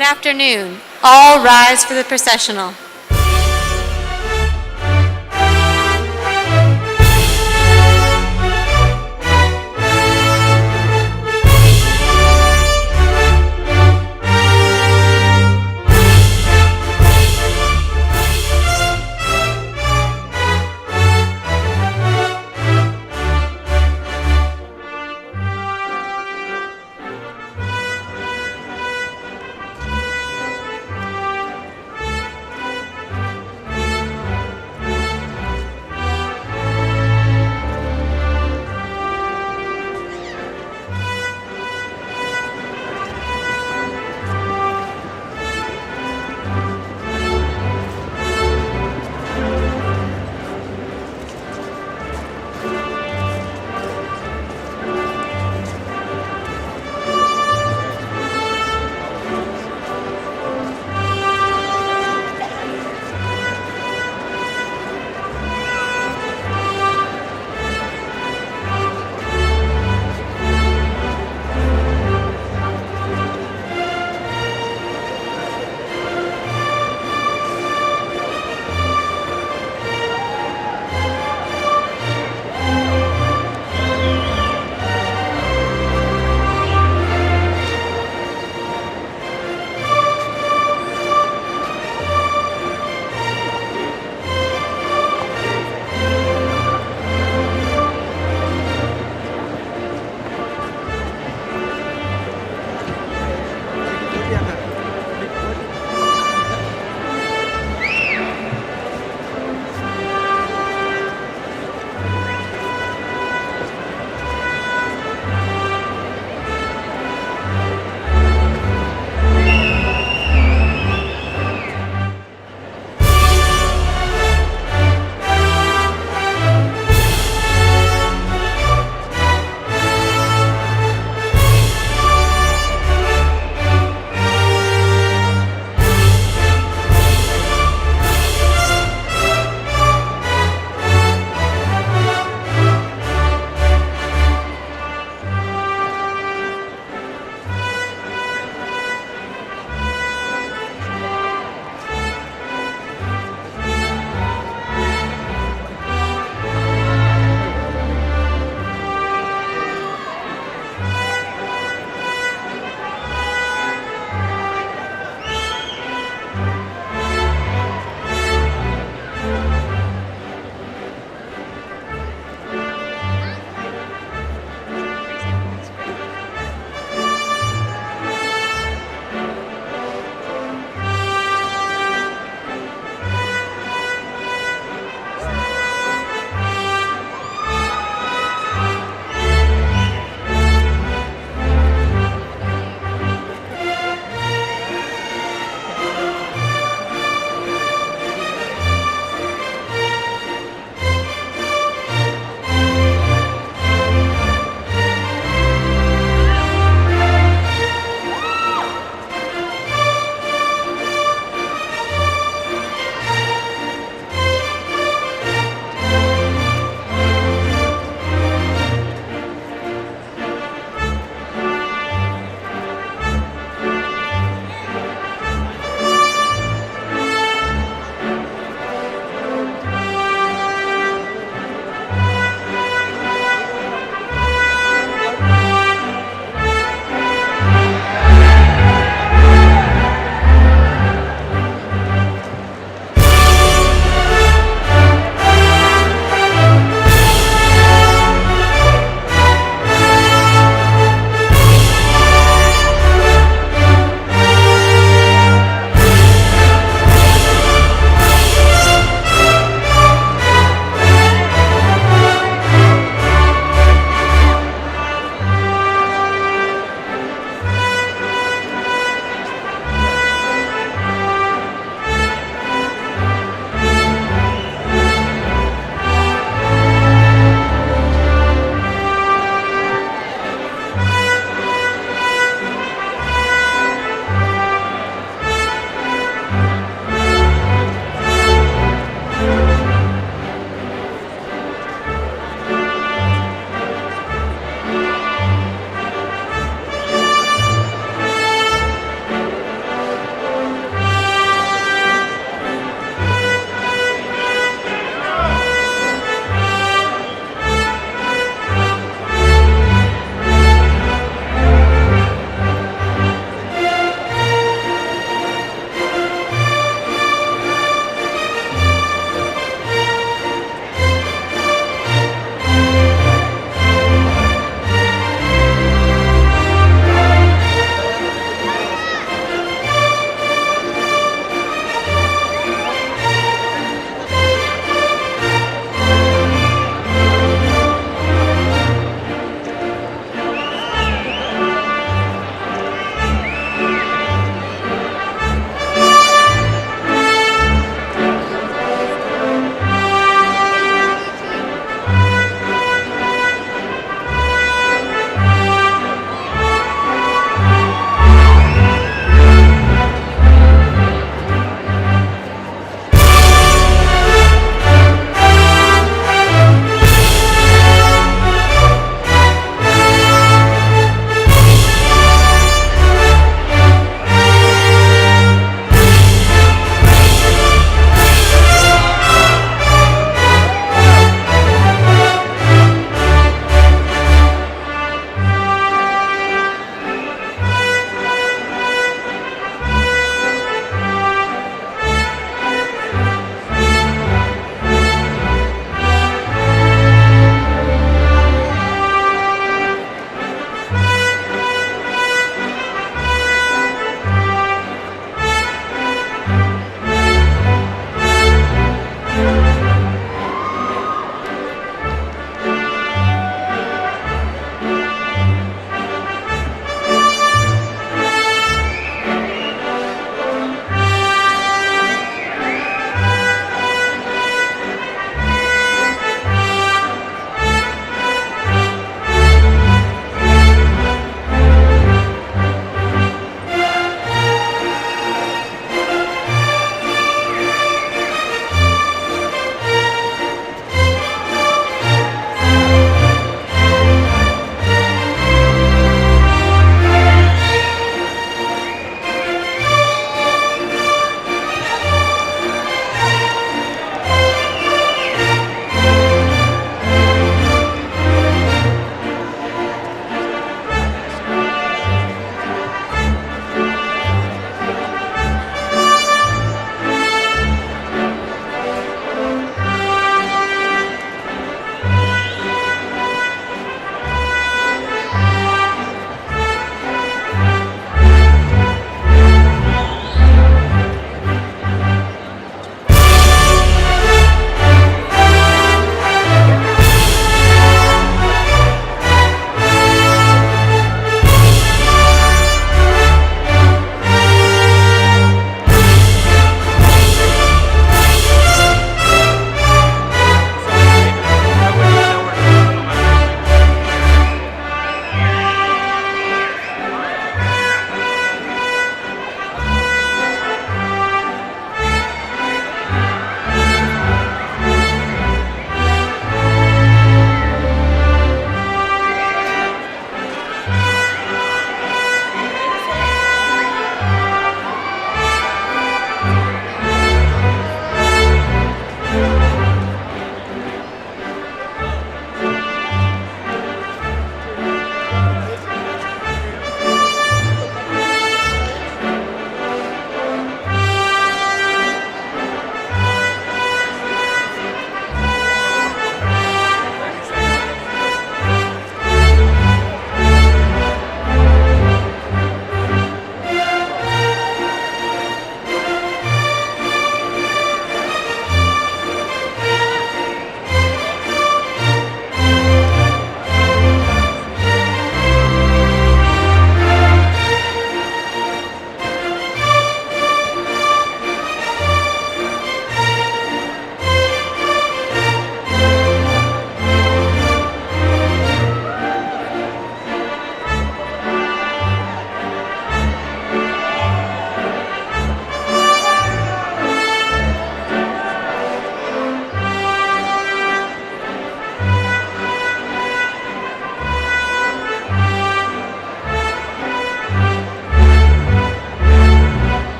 Good afternoon. All rise for the processional.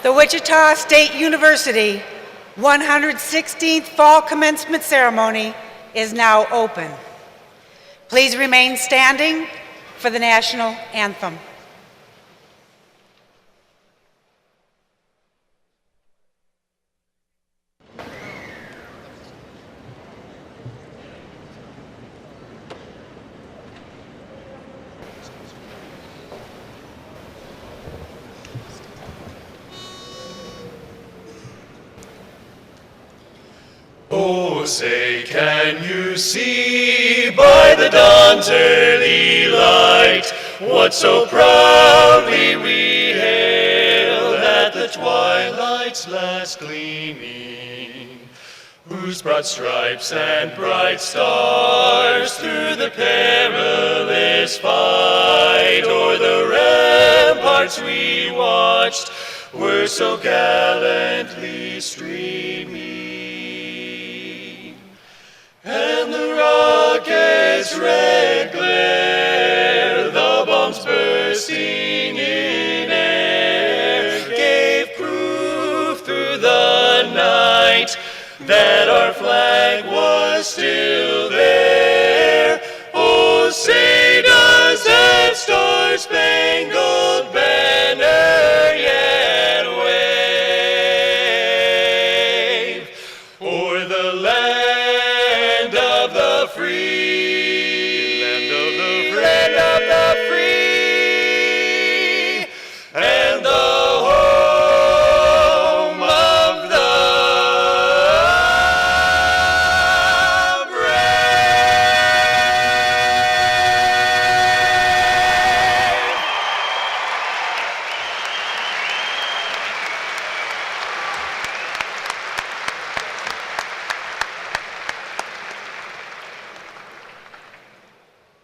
The Wichita State University 116th Fall Commencement Ceremony is now open. Please remain standing for the national anthem. Oh, say, can you see by the dawn's early light what so proudly we hailed at the twilight's last gleaming, whose broad stripes and bright stars through the perilous fight o'er the ramparts we watched were so gallantly streaming. And the rocket's red glare, the bombs bursting in air, gave proof through the night that our flag was still there. Oh, say does that star-spangled banner yet wave o'er the land of the free, land of the free, and the home of the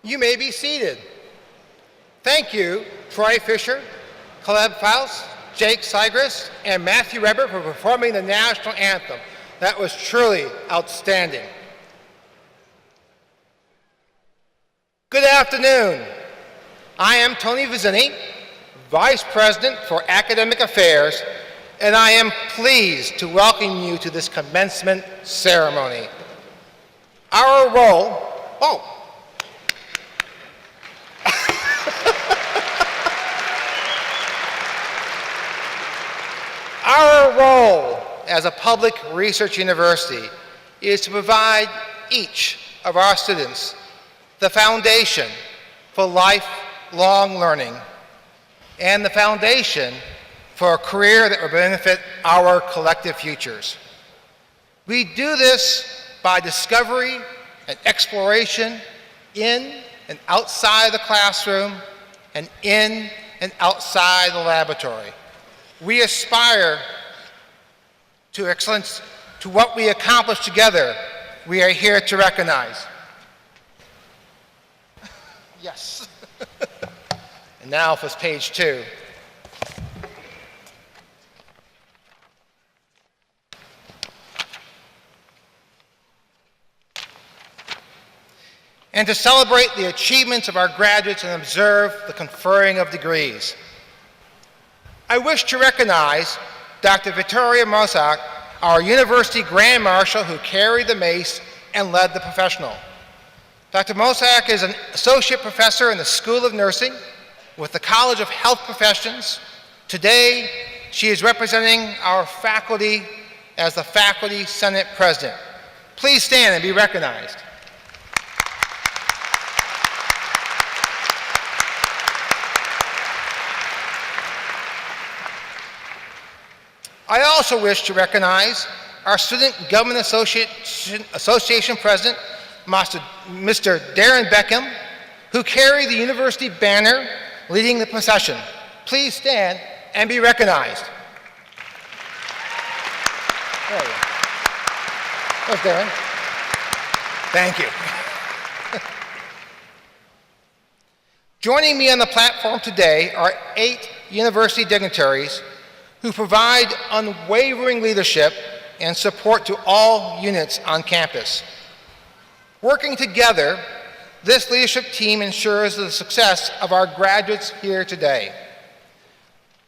You may be seated. Thank you, Troy Fisher, Caleb Faust, Jake Sigris, and Matthew Reber for performing the national anthem. That was truly outstanding. Good afternoon. I am Tony Vizzini, Vice President for Academic Affairs, and I am pleased to welcome you to this commencement ceremony. Our role, Our role as a public research university is to provide each of our students the foundation for lifelong learning and the foundation for a career that will benefit our collective futures. We do this by discovery and exploration in and outside the classroom and in and outside the laboratory. We aspire to excellence, to what we accomplish together, we are here to recognize. Yes. And now for page 2. And to celebrate the achievements of our graduates and observe the conferring of degrees. I wish to recognize Dr. Victoria Mossack, our University Grand Marshal who carried the mace and led the professional. Dr. Mossack is an associate professor in the School of Nursing with the College of Health Professions. Today, she is representing our faculty as the Faculty Senate President. Please stand and be recognized. I also wish to recognize our Student Government Association President, Mr. Darren Beckham, who carried the university banner leading the procession. Please stand and be recognized. There you go. There's Darren. Thank you. Joining me on the platform today are 8 university dignitaries who provide unwavering leadership and support to all units on campus. Working together, this leadership team ensures the success of our graduates here today.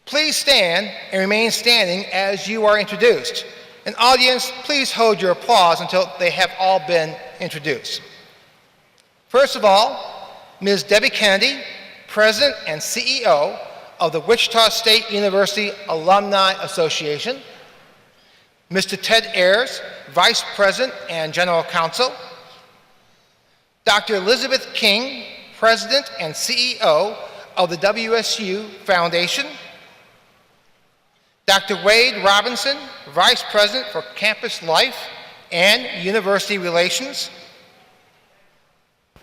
Please stand and remain standing as you are introduced. And audience, please hold your applause until they have all been introduced. First of all, Ms. Debbie Kennedy, President and CEO of the Wichita State University Alumni Association. Mr. Ted Ayers, Vice President and General Counsel. Dr. Elizabeth King, President and CEO of the WSU Foundation. Dr. Wade Robinson, Vice President for Campus Life and University Relations.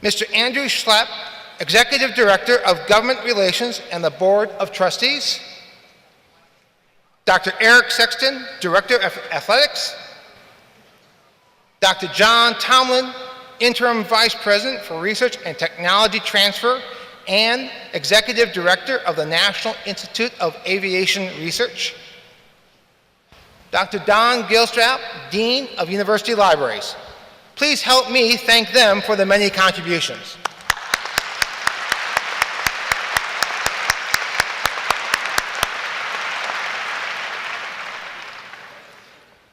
Mr. Andrew Schlepp, Executive Director of Government Relations and the Board of Trustees. Dr. Eric Sexton, Director of Athletics. Dr. John Tomlin, Interim Vice President for Research and Technology Transfer and Executive Director of the National Institute of Aviation Research. Dr. Don Gilstrap, Dean of University Libraries. Please help me thank them for the many contributions.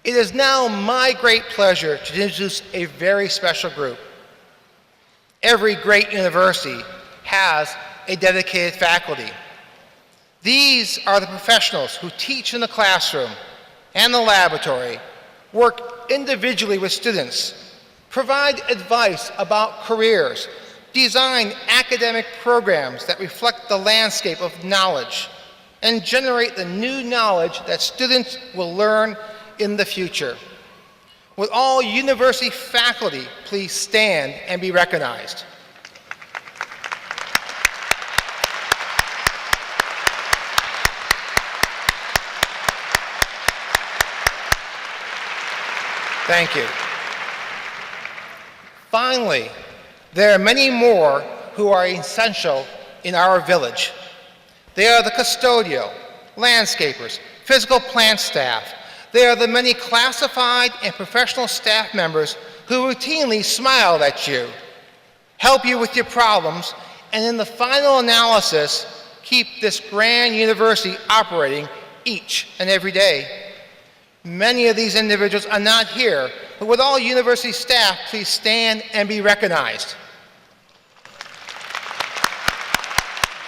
It is now my great pleasure to introduce a very special group. Every great university has a dedicated faculty. These are the professionals who teach in the classroom and the laboratory, work individually with students, provide advice about careers, design academic programs that reflect the landscape of knowledge, and generate the new knowledge that students will learn in the future. Will all university faculty please stand and be recognized? Thank you. Finally, there are many more who are essential in our village. They are the custodial, landscapers, physical plant staff. They are the many classified and professional staff members who routinely smile at you, help you with your problems, and in the final analysis, keep this grand university operating each and every day. Many of these individuals are not here, but with all university staff, please stand and be recognized.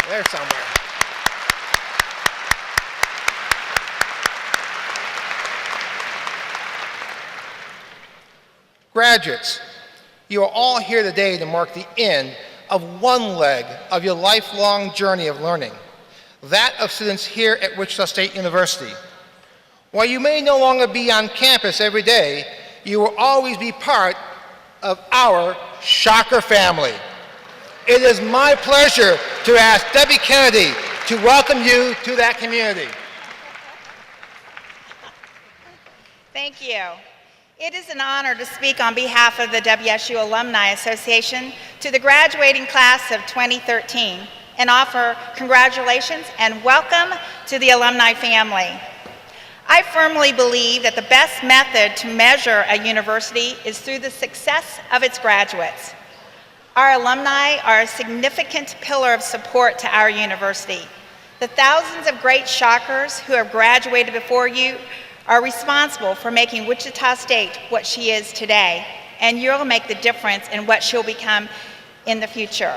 There somewhere. Graduates, you are all here today to mark the end of one leg of your lifelong journey of learning, that of students here at Wichita State University. While you may no longer be on campus every day, you will always be part of our Shocker family. It is my pleasure to ask Debbie Kennedy to welcome you to that community. Thank you. It is an honor to speak on behalf of the WSU Alumni Association to the graduating class of 2013 and offer congratulations and welcome to the alumni family. I firmly believe that the best method to measure a university is through the success of its graduates. Our alumni are a significant pillar of support to our university. The thousands of great Shockers who have graduated before you are responsible for making Wichita State what she is today, and you'll make the difference in what she'll become in the future.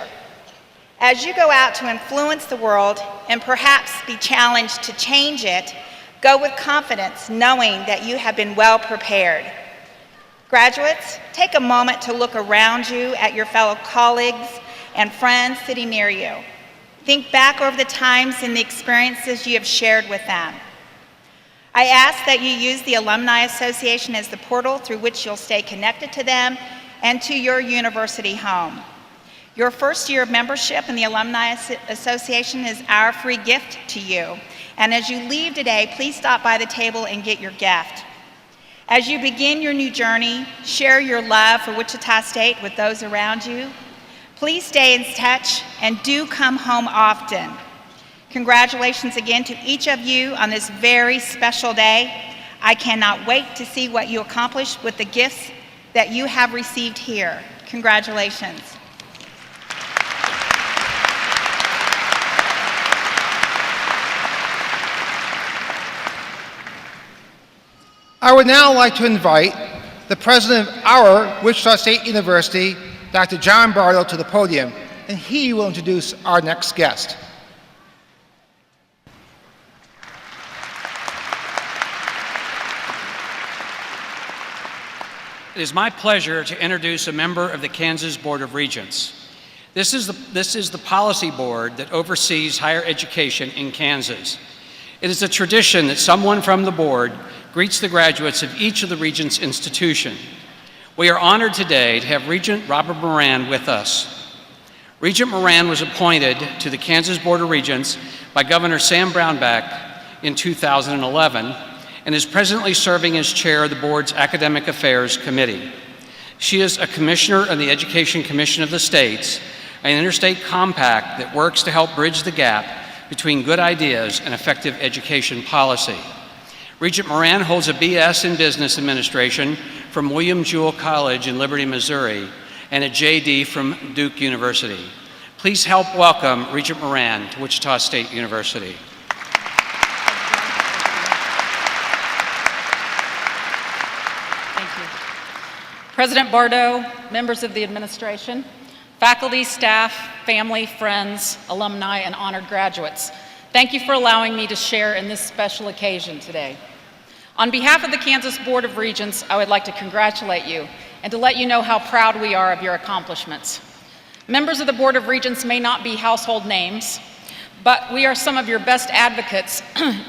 As you go out to influence the world and perhaps be challenged to change it, go with confidence knowing that you have been well prepared. Graduates, take a moment to look around you at your fellow colleagues and friends sitting near you. Think back over the times and the experiences you have shared with them. I ask that you use the Alumni Association as the portal through which you'll stay connected to them and to your university home. Your first year of membership in the Alumni Association is our free gift to you. And as you leave today, please stop by the table and get your gift. As you begin your new journey, share your love for Wichita State with those around you. Please stay in touch and do come home often. Congratulations again to each of you on this very special day. I cannot wait to see what you accomplish with the gifts that you have received here. Congratulations. I would now like to invite the president of our Wichita State University, Dr. John Bardo, to the podium, and he will introduce our next guest. It is my pleasure to introduce a member of the Kansas Board of Regents. This is the policy board that oversees higher education in Kansas. It is a tradition that someone from the board greets the graduates of each of the Regents' institution. We are honored today to have Regent Robert Moran with us. Regent Moran was appointed to the Kansas Board of Regents by Governor Sam Brownback in 2011 and is presently serving as chair of the board's Academic Affairs Committee. She is a commissioner of the Education Commission of the States, an interstate compact that works to help bridge the gap between good ideas and effective education policy. Regent Moran holds a BS in Business Administration from William Jewell College in Liberty, Missouri, and a JD from Duke University. Please help welcome Regent Moran to Wichita State University. Thank you. President Bardo, members of the administration, faculty, staff, family, friends, alumni, and honored graduates, thank you for allowing me to share in this special occasion today. On behalf of the Kansas Board of Regents, I would like to congratulate you and to let you know how proud we are of your accomplishments. Members of the Board of Regents may not be household names, but we are some of your best advocates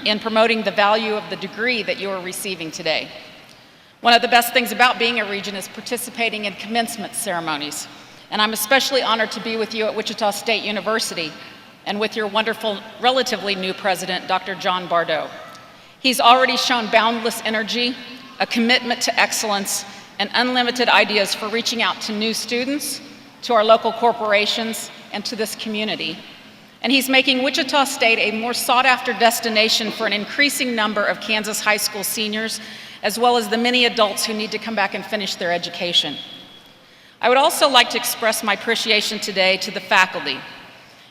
in promoting the value of the degree that you are receiving today. One of the best things about being a regent is participating in commencement ceremonies, and I'm especially honored to be with you at Wichita State University and with your wonderful, relatively new president, Dr. John Bardo. He's already shown boundless energy, a commitment to excellence, and unlimited ideas for reaching out to new students, to our local corporations, and to this community. And he's making Wichita State a more sought-after destination for an increasing number of Kansas high school seniors, as well as the many adults who need to come back and finish their education. I would also like to express my appreciation today to the faculty.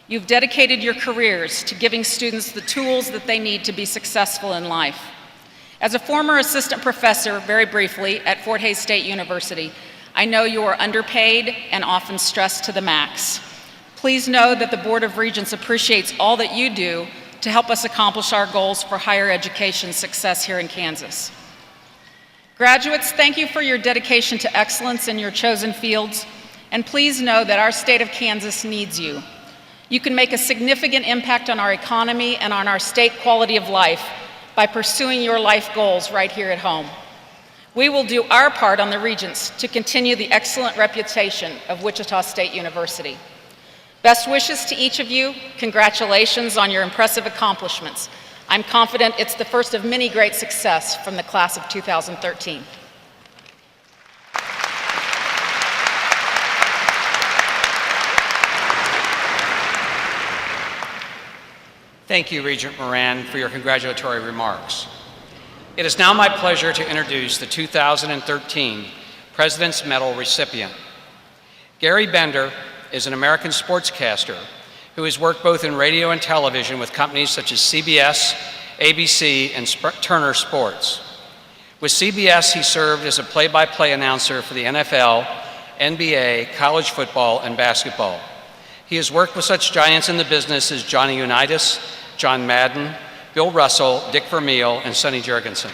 You've dedicated your careers to giving students the tools that they need to be successful in life. As a former assistant professor, very briefly, at Fort Hays State University, I know you are underpaid and often stressed to the max. Please know that the Board of Regents appreciates all that you do to help us accomplish our goals for higher education success here in Kansas. Graduates, thank you for your dedication to excellence in your chosen fields, and please know that our state of Kansas needs you. You can make a significant impact on our economy and on our state quality of life by pursuing your life goals right here at home. We will do our part on the Regents to continue the excellent reputation of Wichita State University. Best wishes to each of you. Congratulations on your impressive accomplishments. I'm confident it's the first of many great success from the class of 2013. Thank you, Regent Moran, for your congratulatory remarks. It is now my pleasure to introduce the 2013 President's Medal recipient. Gary Bender is an American sportscaster who has worked both in radio and television with companies such as CBS, ABC, and Turner Sports. With CBS, he served as a play-by-play announcer for the NFL, NBA, college football, and basketball. He has worked with such giants in the business as Johnny Unitas, John Madden, Bill Russell, Dick Vermeil, and Sonny Jurgensen.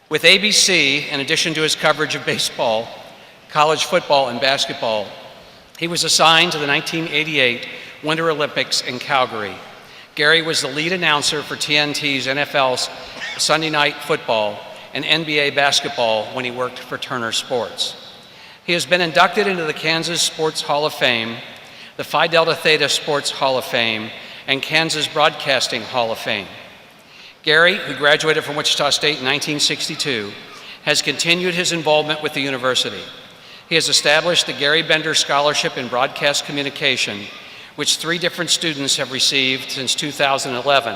With ABC, in addition to his coverage of baseball, college football, and basketball, he was assigned to the 1988 Winter Olympics in Calgary. Gary was the lead announcer for TNT's NFL Sunday Night Football and NBA basketball when he worked for Turner Sports. He has been inducted into the Kansas Sports Hall of Fame, the Phi Delta Theta Sports Hall of Fame, and Kansas Broadcasting Hall of Fame. Gary, who graduated from Wichita State in 1962, has continued his involvement with the university. He has established the Gary Bender Scholarship in Broadcast Communication, which 3 different students have received since 2011,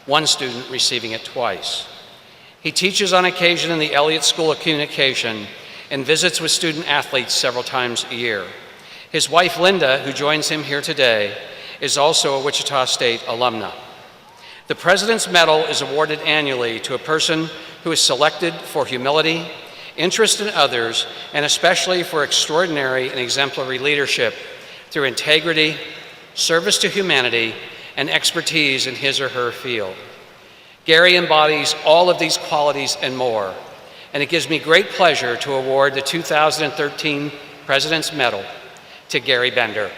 one student receiving it twice. He teaches on occasion in the Elliott School of Communication and visits with student athletes several times a year. His wife, Linda, who joins him here today, is also a Wichita State alumna. The President's Medal is awarded annually to a person who is selected for humility, interest in others, and especially for extraordinary and exemplary leadership through integrity, service to humanity, and expertise in his or her field. Gary embodies all of these qualities and more, and it gives me great pleasure to award the 2013 President's Medal to Gary Bender.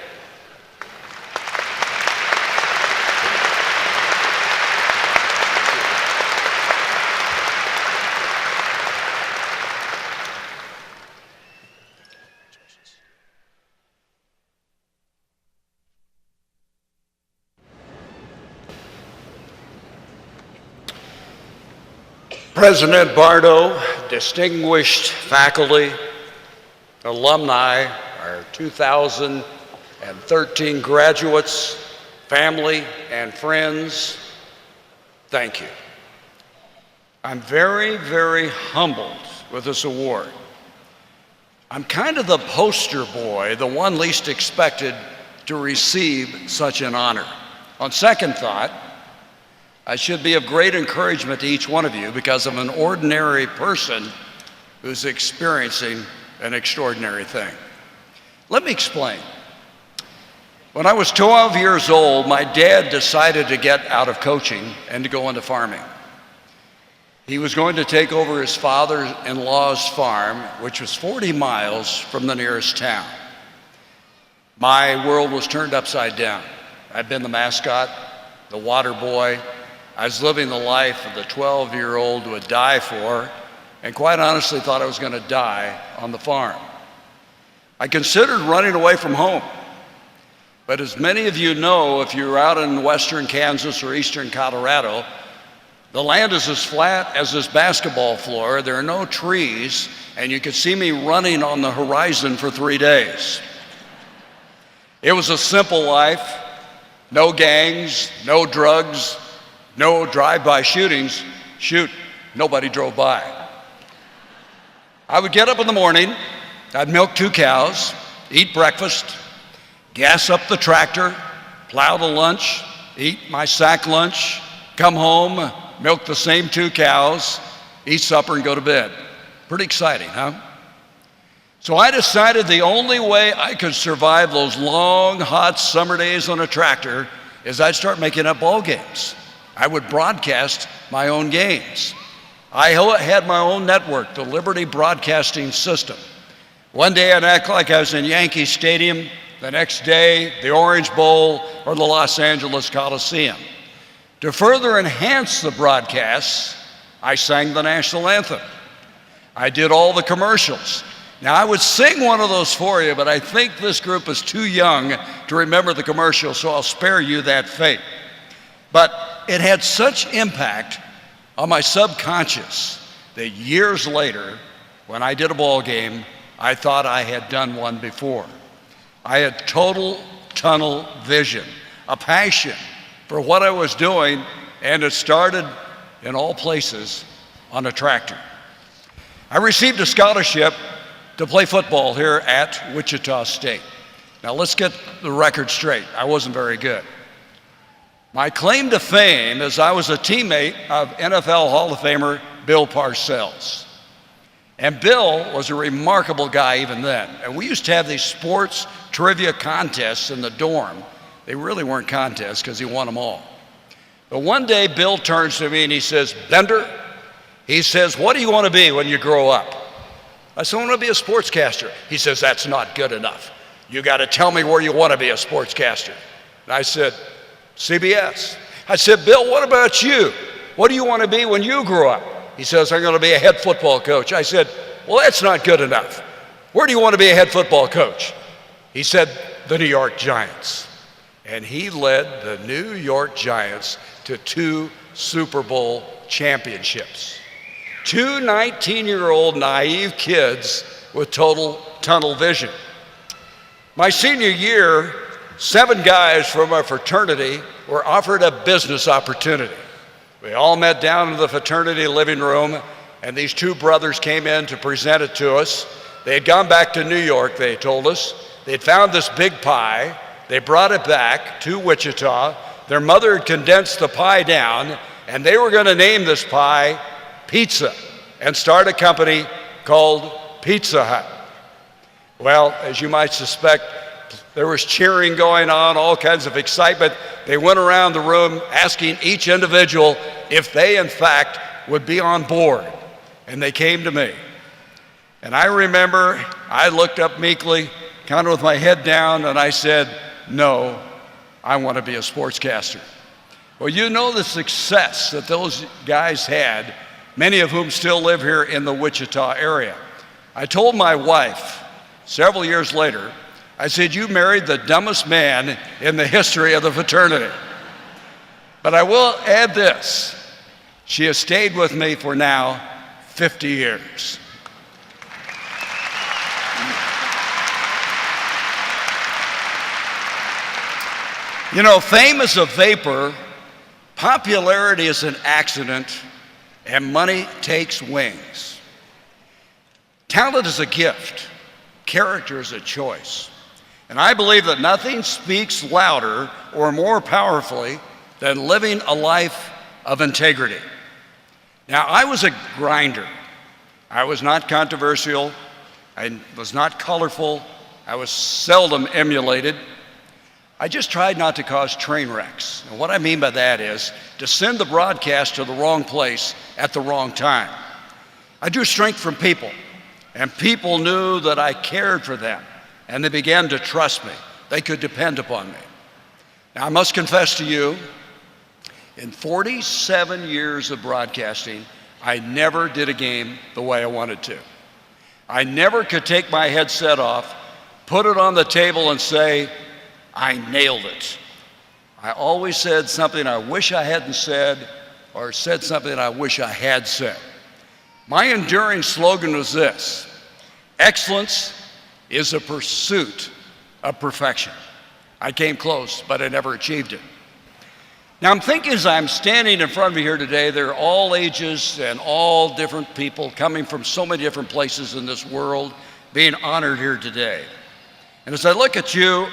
President Bardo, distinguished faculty, alumni, our 2013 graduates, family, and friends, thank you. I'm very, very humbled with this award. I'm kind of the poster boy, the one least expected to receive such an honor. On second thought, I should be of great encouragement to each one of you because I'm an ordinary person who's experiencing an extraordinary thing. Let me explain. When I was 12 years old, my dad decided to get out of coaching and to go into farming. He was going to take over his father-in-law's farm, which was 40 miles from the nearest town. My world was turned upside down. I'd been the mascot, the water boy. I was living the life of the 12-year-old who would die for, and quite honestly thought I was going to die on the farm. I considered running away from home. But as many of you know, if you're out in western Kansas or eastern Colorado, the land is as flat as this basketball floor. There are no trees, and you could see me running on the horizon for 3 days. It was a simple life, no gangs, no drugs, no drive-by shootings. Shoot, nobody drove by. I would get up in the morning, I'd milk 2 cows, eat breakfast, gas up the tractor, plow the lunch, eat my sack lunch, come home, milk the same 2 cows, eat supper, and go to bed. Pretty exciting, huh? So I decided the only way I could survive those long, hot summer days on a tractor is I'd start making up ball games. I would broadcast my own games. I had my own network, the Liberty Broadcasting System. One day I'd act like I was in Yankee Stadium, the next day the Orange Bowl or the Los Angeles Coliseum. To further enhance the broadcasts, I sang the national anthem. I did all the commercials. Now I would sing one of those for you, but I think this group is too young to remember the commercial, so I'll spare you that fate. But it had such impact on my subconscious that years later, when I did a ball game, I thought I had done one before. I had total tunnel vision, a passion for what I was doing, and it started in all places on a tractor. I received a scholarship to play football here at Wichita State. Now let's get the record straight. I wasn't very good. My claim to fame is I was a teammate of NFL Hall of Famer Bill Parcells. And Bill was a remarkable guy even then. And we used to have these sports trivia contests in the dorm. They really weren't contests because he won them all. But one day Bill turns to me and he says, "Bender," he says, "what do you want to be when you grow up?" I said, "I want to be a sportscaster." He says, "That's not good enough. You got to tell me where you want to be a sportscaster." And I said, "CBS." I said, "Bill, what about you? What do you want to be when you grow up?" He says, "I'm going to be a head football coach." I said, "Well, that's not good enough. Where do you want to be a head football coach?" He said, "The New York Giants." And he led the New York Giants to 2 Super Bowl championships. 2 19-year-old naive kids with total tunnel vision. My senior year, 7 guys from our fraternity were offered a business opportunity. We all met down in the fraternity living room, and these 2 brothers came in to present it to us. They had gone back to New York, they told us. They'd found this big pie. They brought it back to Wichita, their mother had condensed the pie down, and they were going to name this pie Pizza and start a company called Pizza Hut. Well, as you might suspect, there was cheering going on, all kinds of excitement. They went around the room asking each individual if they, in fact, would be on board. And they came to me. And I remember I looked up meekly, kind of with my head down, and I said, no, I want to be a sportscaster. Well, you know the success that those guys had, many of whom still live here in the Wichita area. I told my wife several years later, I said, you married the dumbest man in the history of the fraternity. But I will add this, she has stayed with me for now 50 years. You know, fame is a vapor, popularity is an accident, and money takes wings. Talent is a gift, character is a choice. And I believe that nothing speaks louder or more powerfully than living a life of integrity. Now, I was a grinder. I was not controversial. I was not colorful. I was seldom emulated. I just tried not to cause train wrecks. And what I mean by that is to send the broadcast to the wrong place at the wrong time. I drew strength from people, and people knew that I cared for them, and they began to trust me. They could depend upon me. Now, I must confess to you, in 47 years of broadcasting, I never did a game the way I wanted to. I never could take my headset off, put it on the table, and say, I nailed it. I always said something I wish I hadn't said, or said something I wish I had said. My enduring slogan was this: excellence is a pursuit of perfection. I came close, but I never achieved it. Now I'm thinking as I'm standing in front of you here today, there are all ages and all different people coming from so many different places in this world being honored here today. And as I look at you,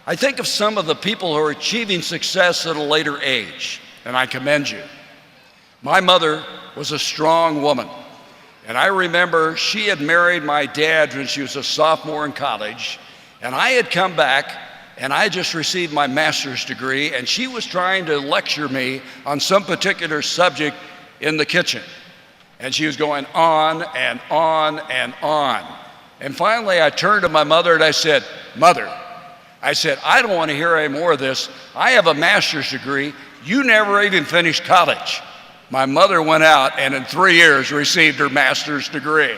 I think of some of the people who are achieving success at a later age, and I commend you. My mother was a strong woman, and I remember she had married my dad when she was a sophomore in college, and I had come back and I just received my master's degree, and she was trying to lecture me on some particular subject in the kitchen. And she was going on and on and on. And finally I turned to my mother and I said, Mother, I said, I don't want to hear any more of this. I have a master's degree. You never even finished college. My mother went out and in 3 years received her master's degree.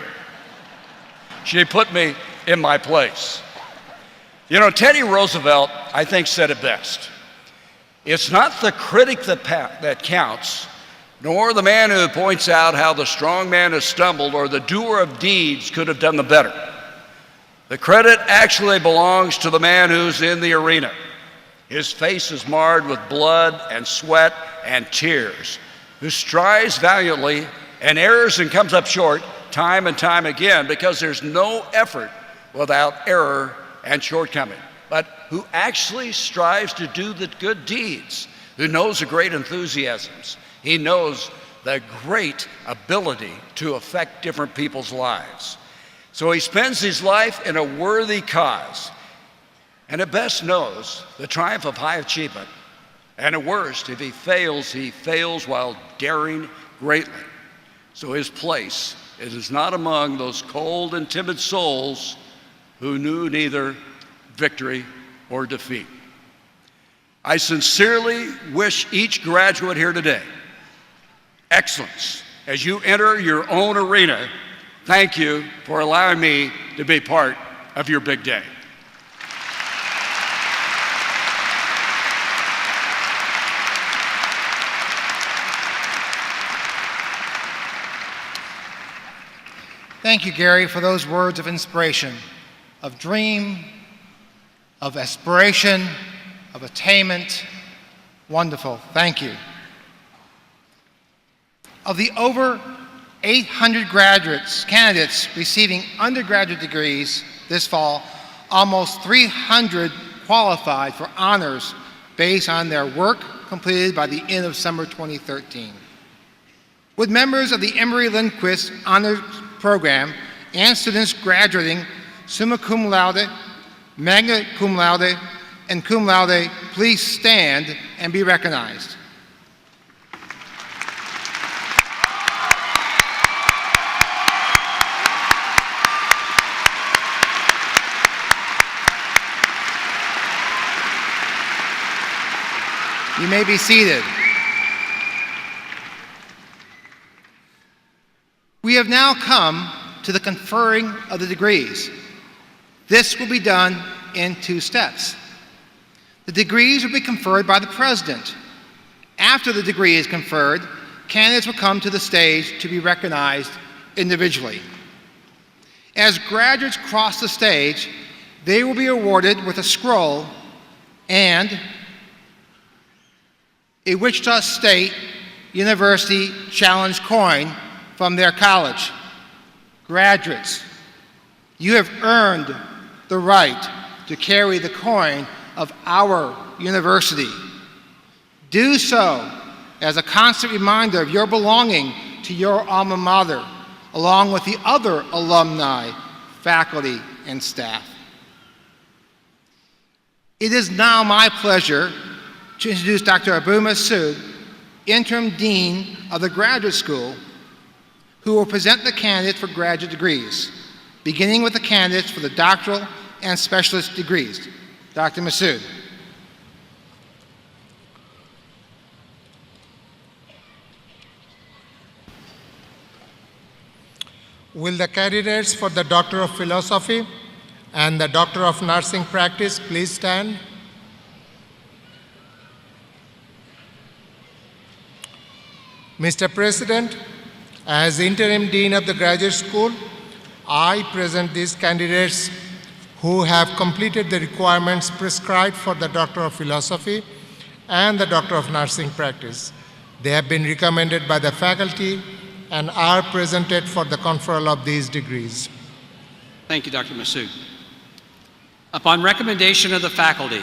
She put me in my place. You know, Teddy Roosevelt, I think, said it best. It's not the critic that counts, nor the man who points out how the strong man has stumbled or the doer of deeds could have done the better. The credit actually belongs to the man who's in the arena. His face is marred with blood and sweat and tears, who strives valiantly and errs and comes up short time and time again, because there's no effort without error and shortcoming, but who actually strives to do the good deeds, who knows the great enthusiasms. He knows the great ability to affect different people's lives. So he spends his life in a worthy cause, and at best knows the triumph of high achievement, and at worst, if he fails while daring greatly. So his place, it is not among those cold and timid souls who knew neither victory or defeat. I sincerely wish each graduate here today excellence as you enter your own arena. Thank you for allowing me to be part of your big day. Thank you, Gary, for those words of inspiration, of dream, of aspiration, of attainment. Wonderful. Thank you. Of the over 800 candidates receiving undergraduate degrees this fall, almost 300 qualified for honors based on their work completed by the end of summer 2013. Would members of the Emory Lindquist Honors Program and students graduating summa cum laude, magna cum laude, and cum laude please stand and be recognized? You may be seated. We have now come to the conferring of the degrees. This will be done in 2 steps. The degrees will be conferred by the President. After the degree is conferred, candidates will come to the stage to be recognized individually. As graduates cross the stage, they will be awarded with a scroll and a Wichita State University Challenge coin from their college. Graduates, you have earned the right to carry the coin of our university. Do so as a constant reminder of your belonging to your alma mater, along with the other alumni, faculty, and staff. It is now my pleasure to introduce Dr. Abu Masood, Interim Dean of the Graduate School, who will present the candidates for graduate degrees, beginning with the candidates for the doctoral and specialist degrees. Dr. Masood. Will the candidates for the Doctor of Philosophy and the Doctor of Nursing Practice please stand? Mr. President, as Interim Dean of the Graduate School, I present these candidates who have completed the requirements prescribed for the Doctor of Philosophy and the Doctor of Nursing Practice. They have been recommended by the faculty and are presented for the conferral of these degrees. Thank you, Dr. Masood. Upon recommendation of the faculty,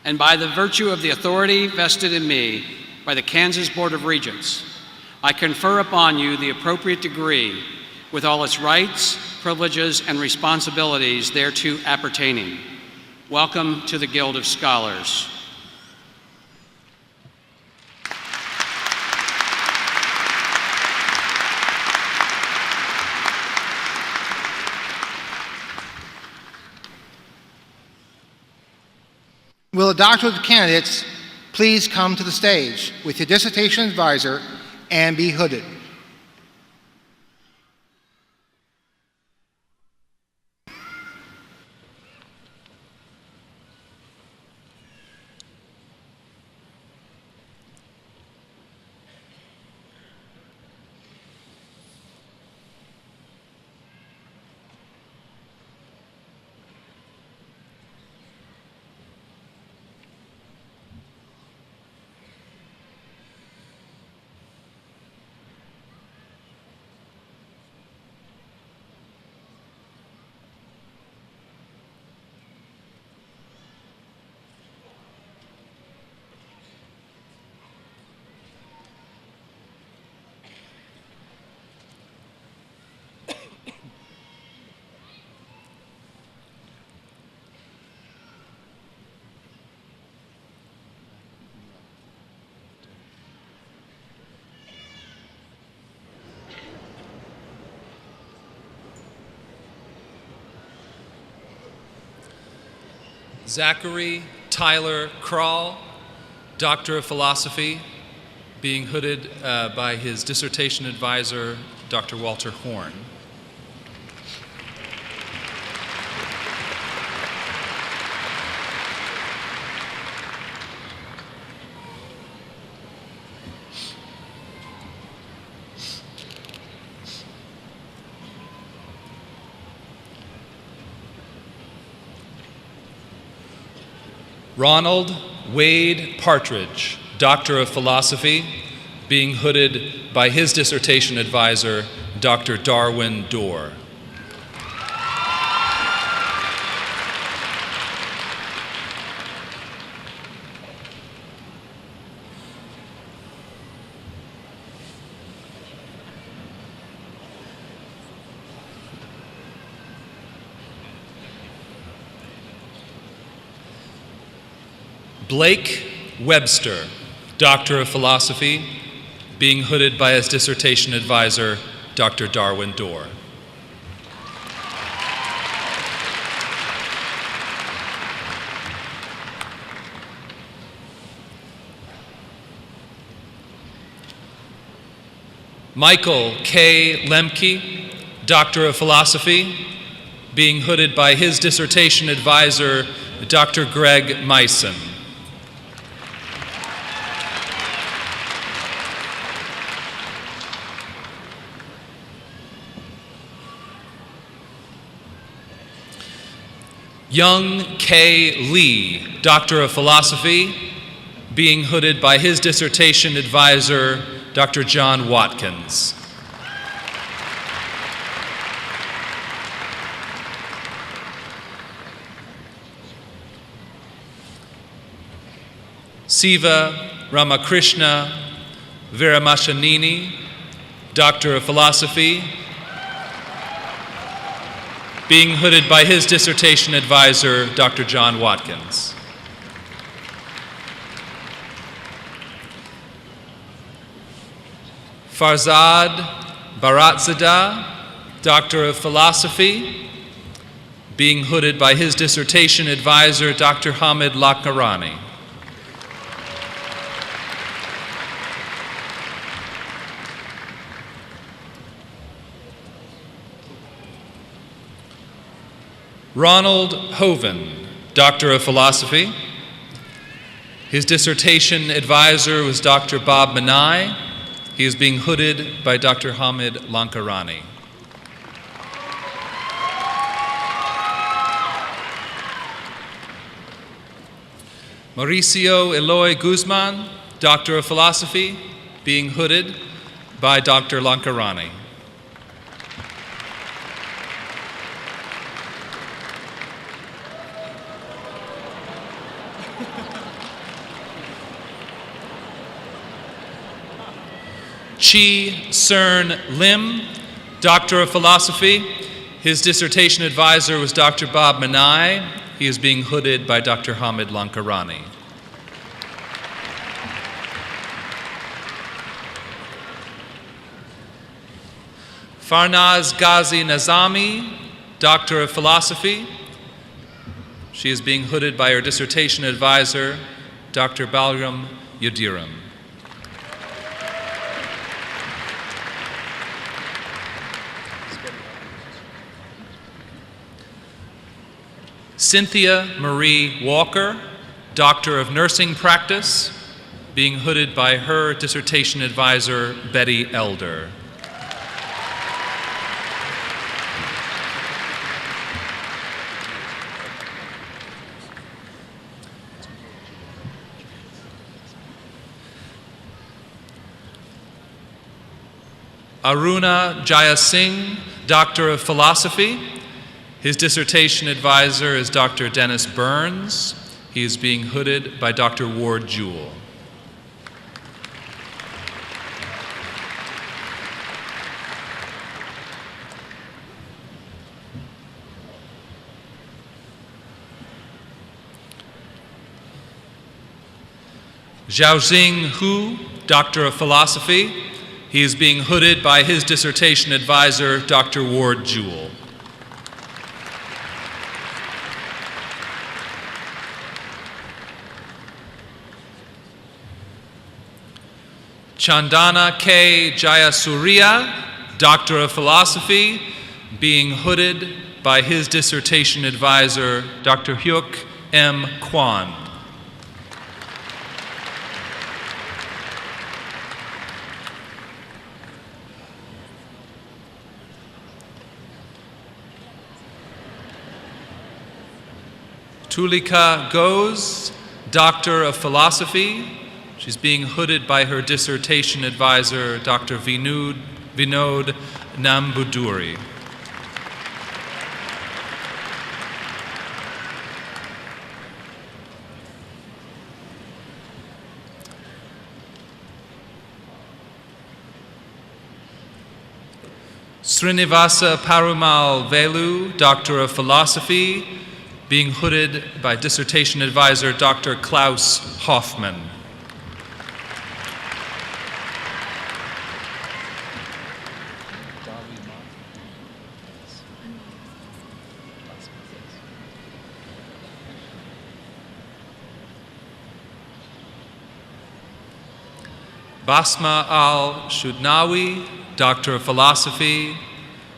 and by the virtue of the authority vested in me by the Kansas Board of Regents, I confer upon you the appropriate degree with all its rights, privileges, and responsibilities thereto appertaining. Welcome to the Guild of Scholars. Will the doctoral candidates please come to the stage with your dissertation advisor and be hooded? Zachary Tyler Krall, Doctor of Philosophy, being hooded by his dissertation advisor, Dr. Walter Horn. Ronald Wade Partridge, Doctor of Philosophy, being hooded by his dissertation advisor, Dr. Darwin Dorr. Blake Webster, Doctor of Philosophy, being hooded by his dissertation advisor, Dr. Darwin Dorr. Michael K. Lemke, Doctor of Philosophy, being hooded by his dissertation advisor, Dr. Greg Meissen. Young K. Lee, Doctor of Philosophy, being hooded by his dissertation advisor, Dr. John Watkins. Siva Ramakrishna Viramashanini, Doctor of Philosophy, being hooded by his dissertation advisor, Dr. John Watkins. Farzad Baratzadeh, Doctor of Philosophy, being hooded by his dissertation advisor, Dr. Hamid Lakarani. Ronald Hoven, Doctor of Philosophy. His dissertation advisor was Dr. Bob Manai. He is being hooded by Dr. Hamid Lankarani. Mauricio Eloy Guzman, Doctor of Philosophy, being hooded by Dr. Lankarani. Chi Cern Lim, Doctor of Philosophy. His dissertation advisor was Dr. Bob Manai. He is being hooded by Dr. Hamid Lankarani. Farnaz Ghazi Nazami, Doctor of Philosophy. She is being hooded by her dissertation advisor, Dr. Balram Yadiram. Cynthia Marie Walker, Doctor of Nursing Practice, being hooded by her dissertation advisor, Betty Elder. Aruna Jayasingh, Doctor of Philosophy. His dissertation advisor is Dr. Dennis Burns. He is being hooded by Dr. Ward Jewell. Xiaoxing Hu, Doctor of Philosophy. He is being hooded by his dissertation advisor, Dr. Ward Jewell. Chandana K. Jayasuriya, Doctor of Philosophy, being hooded by his dissertation advisor, Dr. Hyuk M. Kwan. Tulika Ghosh, Doctor of Philosophy. She's being hooded by her dissertation advisor, Dr. Vinod Nambuduri. Srinivasa Parumal Velu, Doctor of Philosophy, being hooded by dissertation advisor Dr. Klaus Hoffmann. Basma al-Shudnawi, Doctor of Philosophy.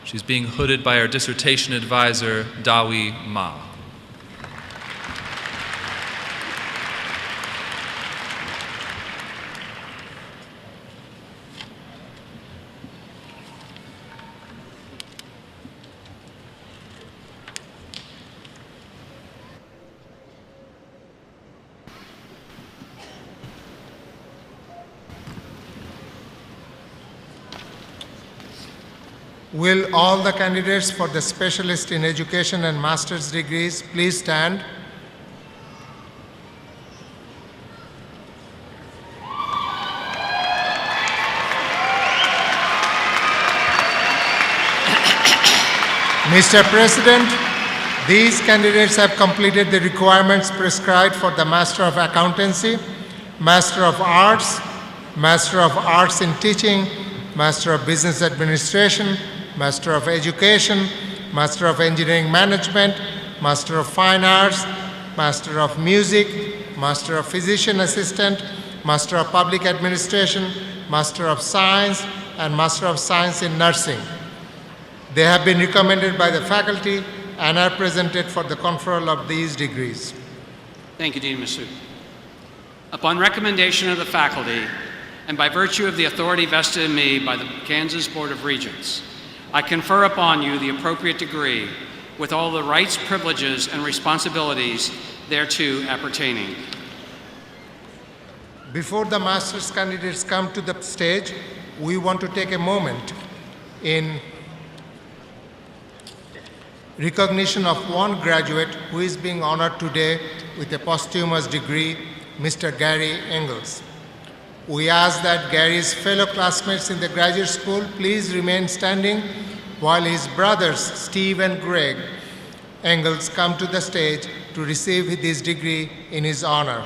She's being hooded by our dissertation advisor, Dawi Ma. Will all the candidates for the Specialist in Education and Master's degrees please stand? Mr. President, these candidates have completed the requirements prescribed for the Master of Accountancy, Master of Arts, Master of Arts in Teaching, Master of Business Administration, Master of Education, Master of Engineering Management, Master of Fine Arts, Master of Music, Master of Physician Assistant, Master of Public Administration, Master of Science, and Master of Science in Nursing. They have been recommended by the faculty and are presented for the conferral of these degrees. Thank you, Dean Massoud. Upon recommendation of the faculty, and by virtue of the authority vested in me by the Kansas Board of Regents, I confer upon you the appropriate degree with all the rights, privileges, and responsibilities thereto appertaining. Before the master's candidates come to the stage, we want to take a moment in recognition of one graduate who is being honored today with a posthumous degree, Mr. Gary Engels. We ask that Gary's fellow classmates in the graduate school please remain standing while his brothers, Steve and Greg Engels, come to the stage to receive this degree in his honor.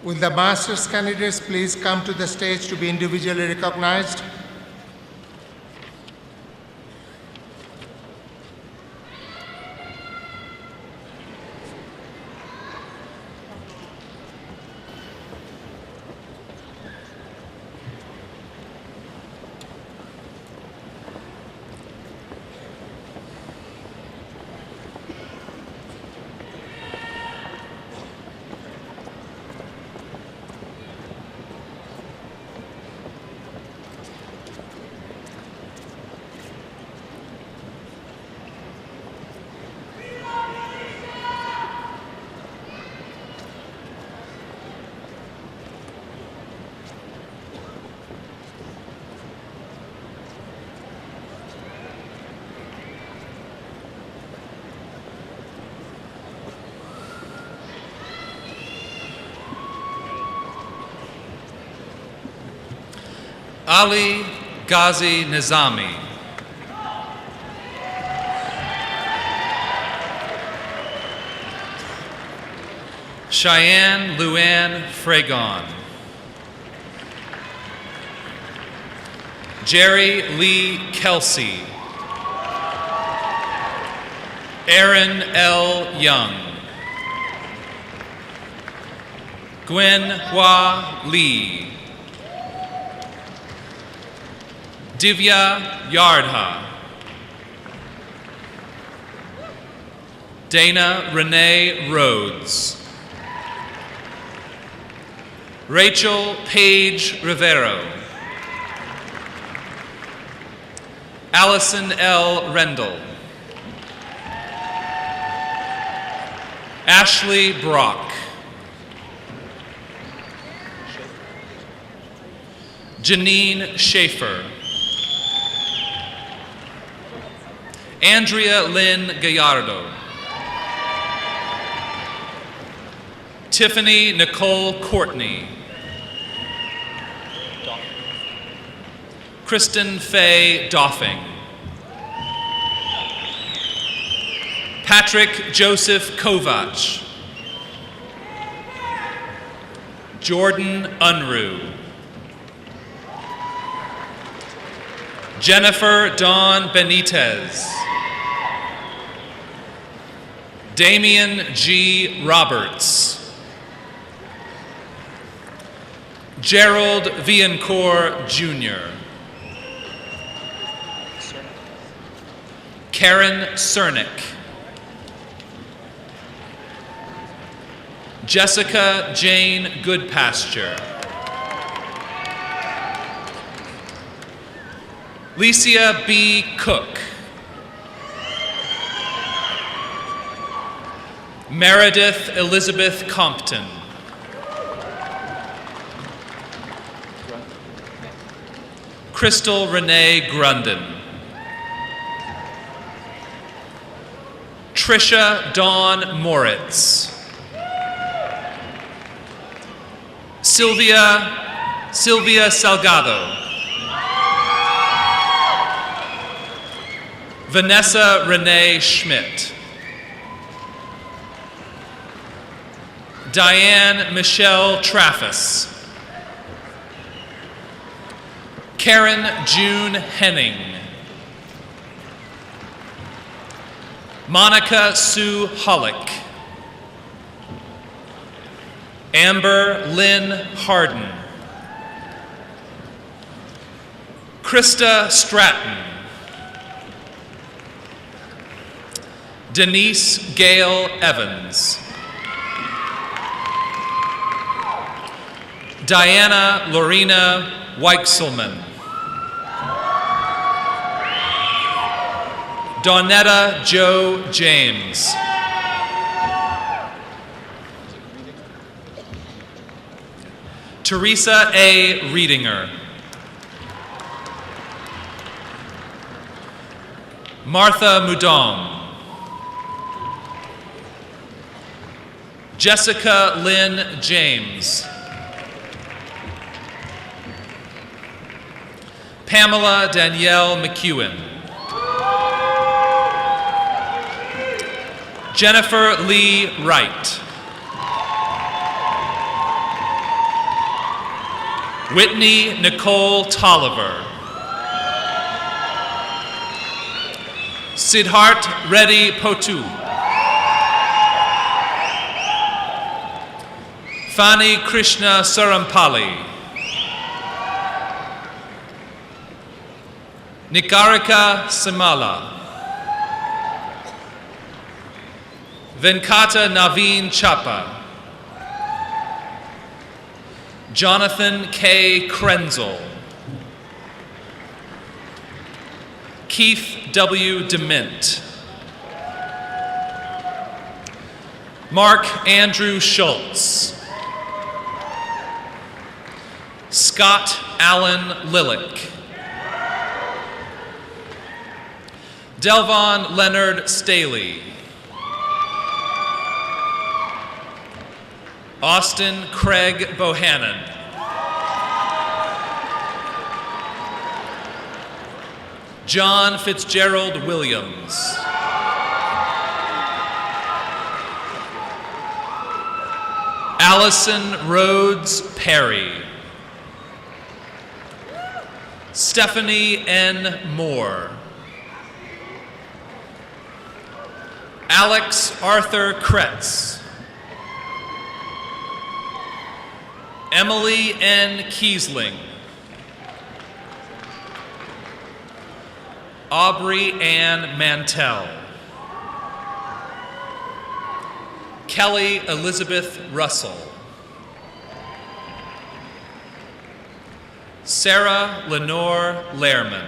Will the master's candidates please come to the stage to be individually recognized? Ali Ghazi Nizami. Cheyenne Luann Fragon. Jerry Lee Kelsey. Aaron L. Young. Gwen Hua Lee. Divya Yardha. Dana Renee Rhodes. Rachel Paige Rivero. Allison L. Rendell. Ashley Brock. Janine Schaefer. Andrea Lynn Gallardo. Tiffany Nicole Courtney. Kristen Faye Doffing. Patrick Joseph Kovach. Jordan Unruh. Jennifer Dawn Benitez. Damian G. Roberts. Gerald Viancourt Jr. Karen Cernick. Jessica Jane Goodpasture. Licia B. Cook. Meredith Elizabeth Compton. Crystal Renee Grunden. Trisha Dawn Moritz. Sylvia Salgado. Vanessa Renee Schmidt. Diane Michelle Traffus. Karen June Henning. Monica Sue Hollick. Amber Lynn Harden. Krista Stratton. Denise Gale Evans. Diana Lorena Weichselman. Dawnetta Joe James. Teresa A. Reedinger. Martha Mudong. Jessica Lynn James. Pamela Danielle McEwen. Jennifer Lee Wright. Whitney Nicole Tolliver. Siddharth Reddy Potu. Fani Krishna Sarampali. Nikarika Samala. Venkata Naveen Chapa. Jonathan K. Krenzel. Keith W. DeMint. Mark Andrew Schultz. Scott Allen Lillick. Delvon Leonard Staley. Austin Craig Bohannon. John Fitzgerald Williams. Allison Rhodes Perry. Stephanie N. Moore. Alex Arthur Kretz. Emily N. Kiesling. Aubrey Ann Mantell. Kelly Elizabeth Russell. Sarah Lenore Lehrman.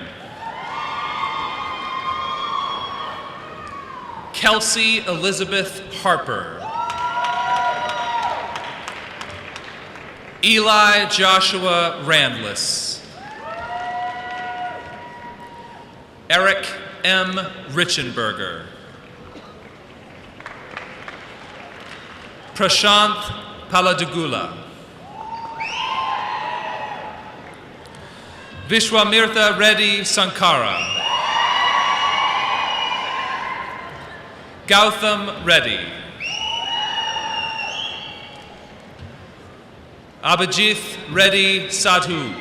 Kelsey Elizabeth Harper. Eli Joshua Randless. Eric M. Richenberger. Prashanth Paladugula. Vishwamirtha Reddy Sankara. Gautam Reddy. Abhijith Reddy Sadhu.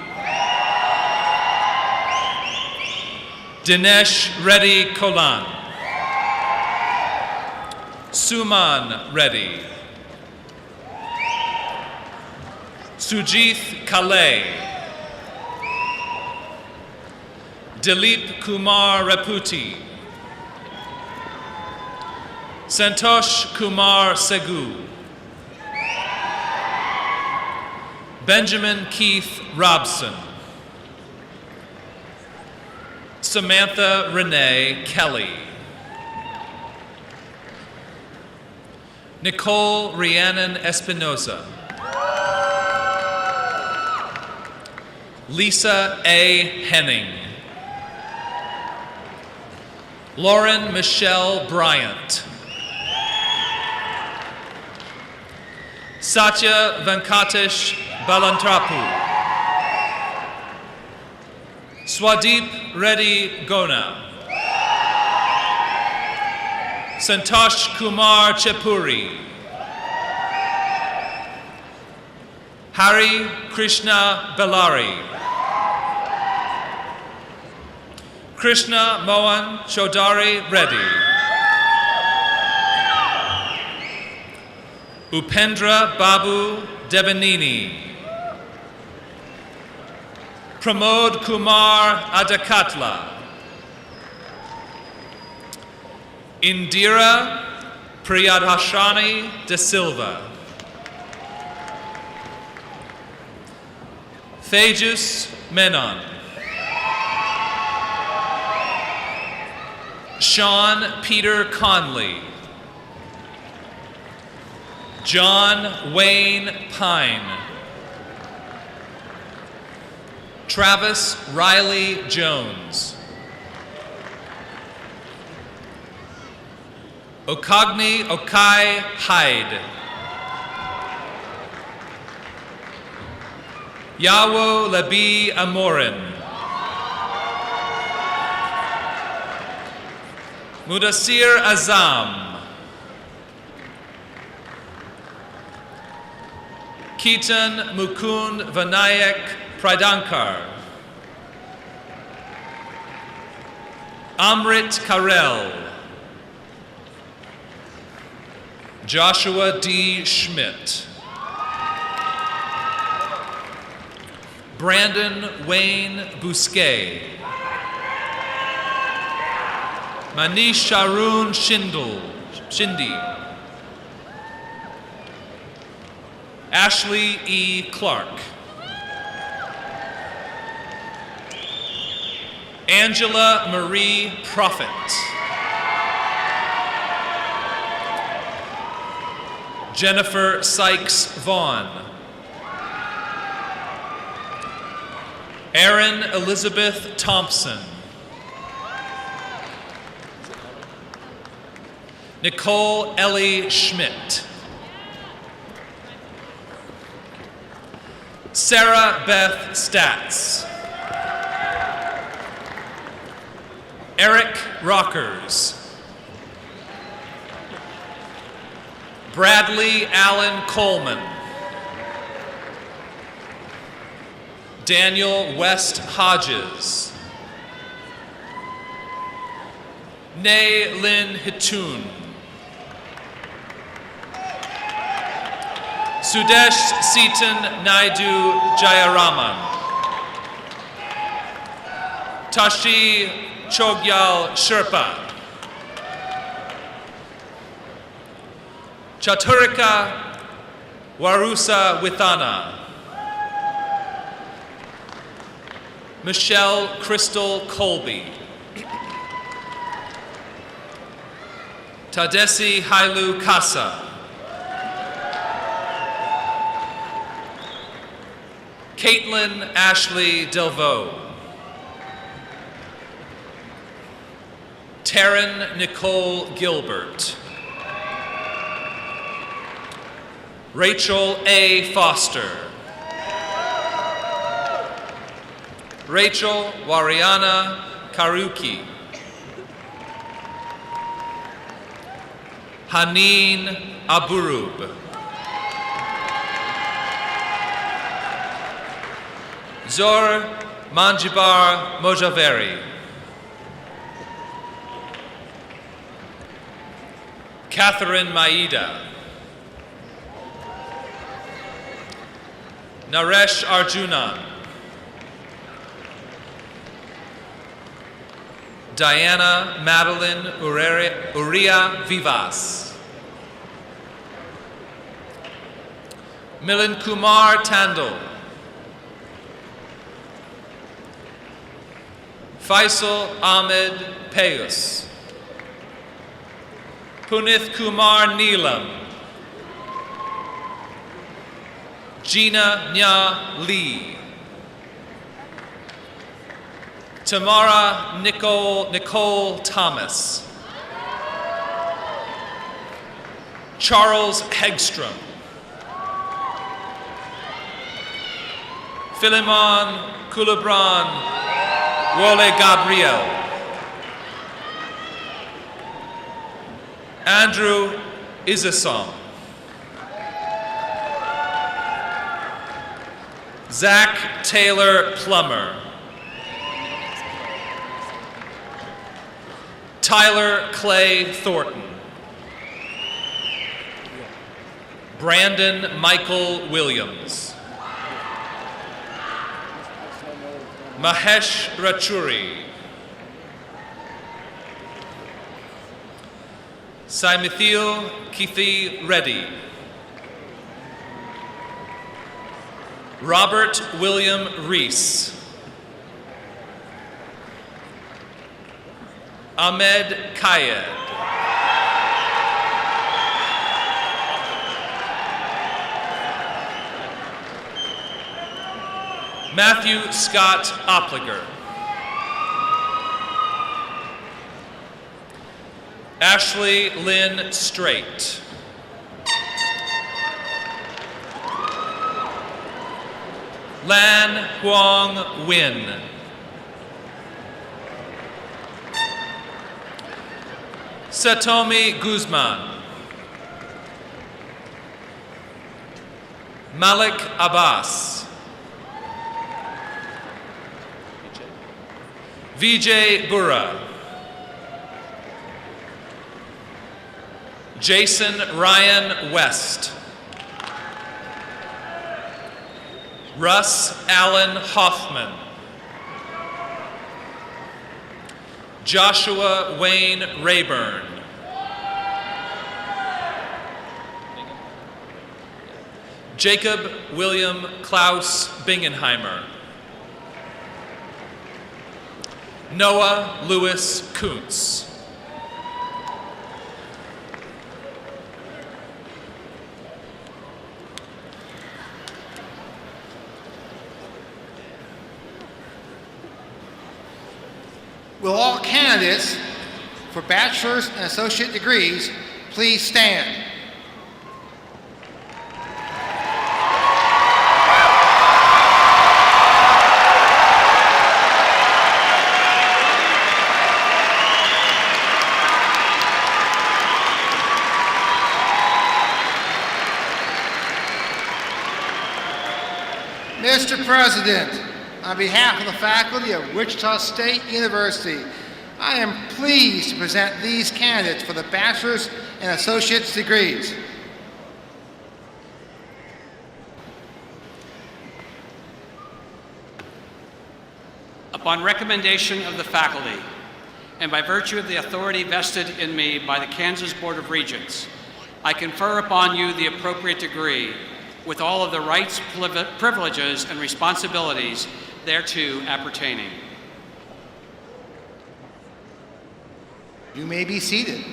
Dinesh Reddy Kolan. Suman Reddy. Sujith Kalei. Dilip Kumar Raputi. Santosh Kumar Segu. Benjamin Keith Robson. Samantha Renee Kelly. Nicole Rhiannon Espinoza. Lisa A. Henning. Lauren Michelle Bryant. Satya Venkatesh Balantrapu. Swadeep Reddy Gona. Santosh Kumar Chepuri. Hari Krishna Bellari. Krishna Mohan Chaudhary Reddy. Upendra Babu Devanini. Pramod Kumar Adakatla. Indira Priyadhashani De Silva. Thejus Menon. Sean Peter Conley. John Wayne Pine. Travis Riley Jones. Okagni Okai Hyde. Yawo Labi Amorin. Mudassir Azam. Keaton Mukund Vinayak Pridankar. Amrit Karel. Joshua D. Schmidt. Brandon Wayne Bousquet. Manish Sharoon Shindi. Ashley E. Clark. Angela Marie Prophet. Jennifer Sykes Vaughn. Erin Elizabeth Thompson. Nicole Ellie Schmidt. Sarah Beth Statz. Eric Rockers. Bradley Allen Coleman. Daniel West Hodges. Nay Lynn Hitun. Sudesh Seaton Naidu Jayaraman. Tashi Chogyal Sherpa. Chaturika Warusa Withana. Michelle Crystal Colby. Tadesi Hailu Kasa. Caitlin Ashley Delvaux. Taryn Nicole Gilbert. Rachel A. Foster. Rachel Wariana Karuki. Haneen Aburub. Zor Manjibar Mojaveri. Catherine Maida. Naresh Arjuna. Diana Madeline Uria Vivas. Milan Kumar Tandil. Faisal Ahmed Payus. Punith Kumar Neelam. Gina Nya Lee. Tamara Nicole Thomas. Charles Hegstrom. Philemon Kulabran Wole Gabriel. Andrew Isasom. Zach Taylor Plummer. Tyler Clay Thornton. Brandon Michael Williams. Mahesh Rachuri. Saimithil Kithi Reddy. Robert William Reese. Ahmed Kayed. Matthew Scott Opliger. Ashley Lynn Straight. Lan Huang Nguyen. Satomi Guzman. Malik Abbas. Vijay Bura. Jason Ryan West. Russ Allen Hoffman. Joshua Wayne Rayburn. Jacob William Klaus Bingenheimer. Noah Lewis Kuntz. Will all candidates for bachelor's and associate degrees please stand? Mr. President, on behalf of the faculty of Wichita State University, I am pleased to present these candidates for the bachelor's and associate's degrees. Upon recommendation of the faculty, and by virtue of the authority vested in me by the Kansas Board of Regents, I confer upon you the appropriate degree with all of the rights, privileges, and responsibilities thereto appertaining. You may be seated.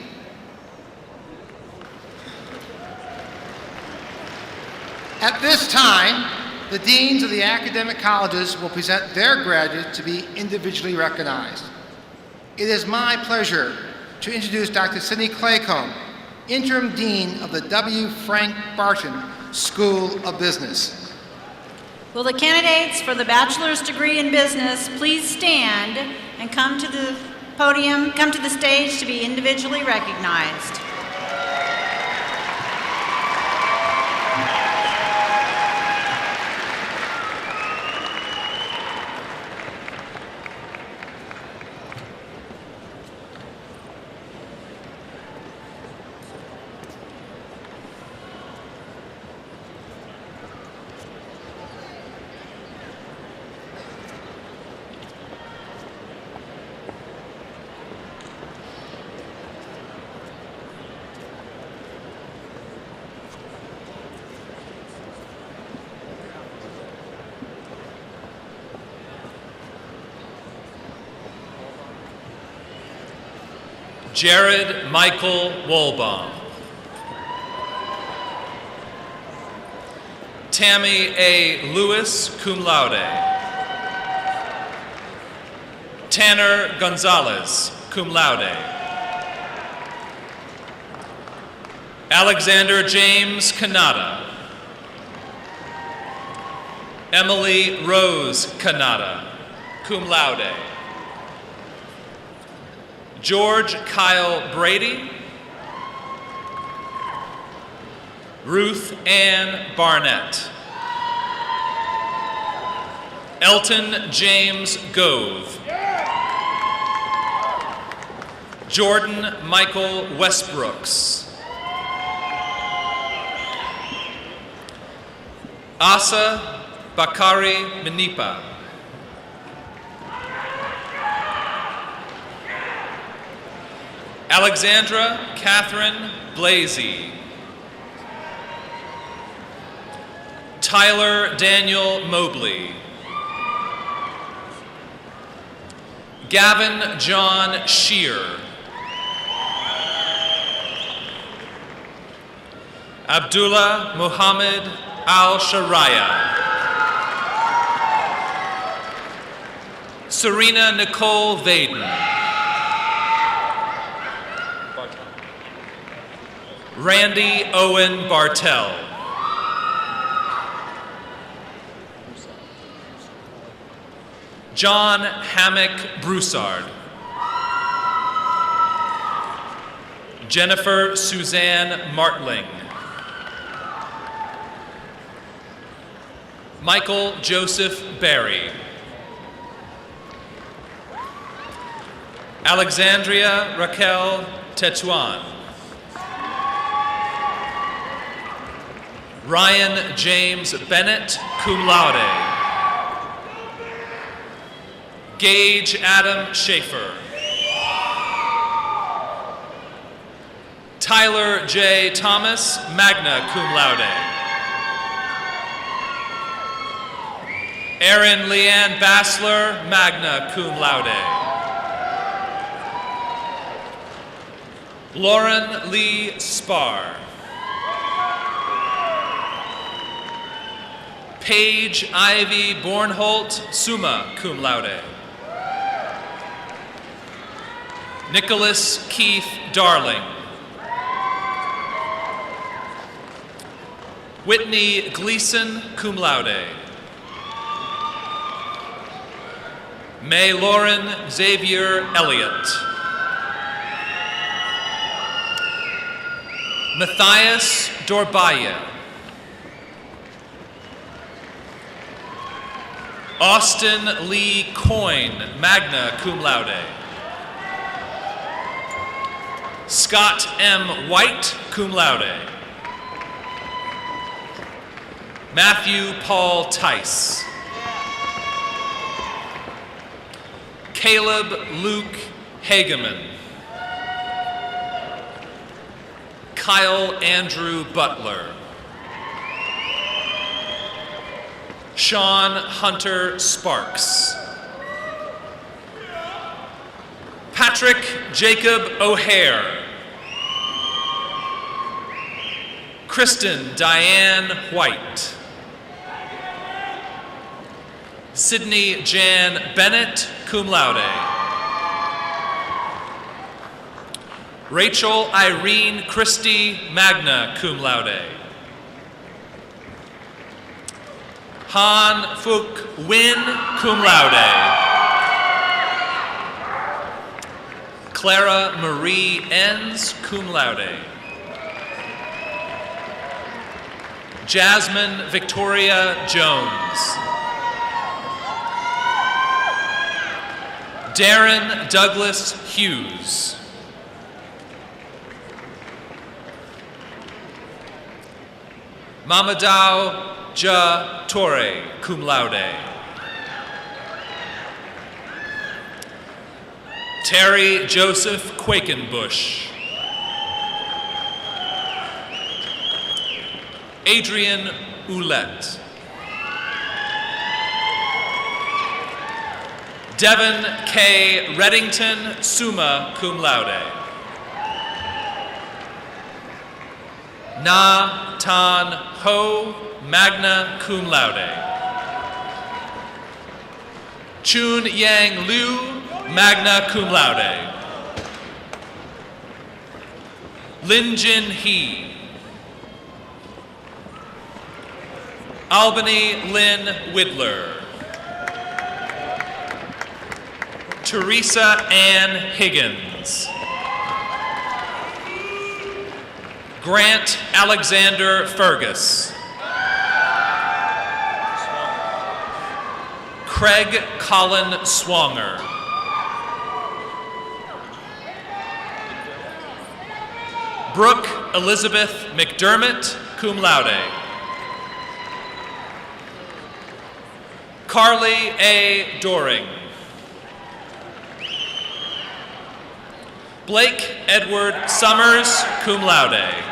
At this time, the deans of the academic colleges will present their graduates to be individually recognized. It is my pleasure to introduce Dr. Sidney Claycomb, Interim Dean of the W. Frank Barton School of Business. Will the candidates for the bachelor's degree in business please stand and come to the podium, come to the stage to be individually recognized? Jared Michael Wolbaum. Tammy A. Lewis, cum laude. Tanner Gonzalez, cum laude. Alexander James Kanata. Emily Rose Kanata, cum laude. George Kyle Brady. Ruth Ann Barnett. Elton James Gove. Jordan Michael Westbrooks. Asa Bakari Minipa. Alexandra Catherine Blasey. Tyler Daniel Mobley. Gavin John Shear. Abdullah Muhammad Al-Sharaya. Serena Nicole Vaden. Randy Owen Bartell. John Hammock Broussard. Jennifer Suzanne Martling. Michael Joseph Berry. Alexandria Raquel Tetuan. Ryan James Bennett, cum laude. Gage Adam Schaefer. Tyler J. Thomas, magna cum laude. Erin Leanne Bassler, magna cum laude. Lauren Lee Spar. Paige Ivy Bornholt, summa cum laude. Nicholas Keith Darling. Whitney Gleason, cum laude. May Lauren Xavier Elliott. Matthias Dorbaya. Austin Lee Coyne, magna cum laude. Scott M. White, cum laude. Matthew Paul Tice. Caleb Luke Hageman. Kyle Andrew Butler. Sean Hunter Sparks. Patrick Jacob O'Hare. Kristen Diane White. Sydney Jan Bennett, cum laude. Rachel Irene Christie, magna cum laude. Han Phuc Win, cum laude. Clara Marie Enns, cum laude. Jasmine Victoria Jones. Darren Douglas Hughes. Mamadou Ja Torre, cum laude. Terry Joseph Quakenbush. Adrian Ouellette. Devin K. Reddington, summa cum laude. Na Tan Ho, magna cum laude. Chun Yang Liu, magna cum laude. Lin Jin Hee. Albany Lynn Widler. Teresa Ann Higgins. Grant Alexander Fergus. Craig Colin Swanger. Brooke Elizabeth McDermott, cum laude. Carly A. Doring. Blake Edward Summers, cum laude.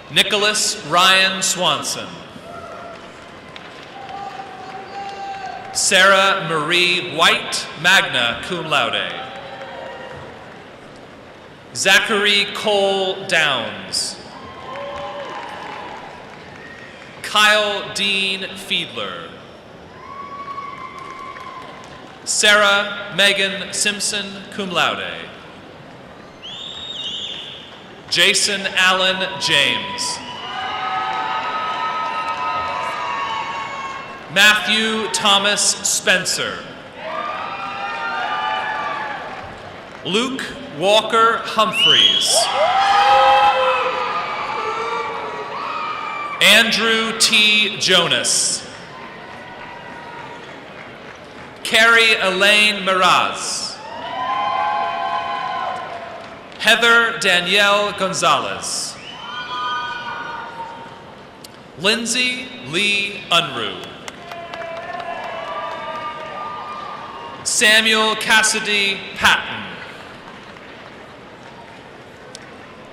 Nicholas Ryan Swanson. Sarah Marie White, magna cum laude. Zachary Cole Downs. Kyle Dean Fiedler. Sarah Megan Simpson, cum laude. Jason Allen James. Matthew Thomas Spencer. Luke Walker Humphreys. Andrew T. Jonas. Carrie Elaine Miraz. Heather Danielle Gonzalez. Lindsay Lee Unruh. Samuel Cassidy Patton.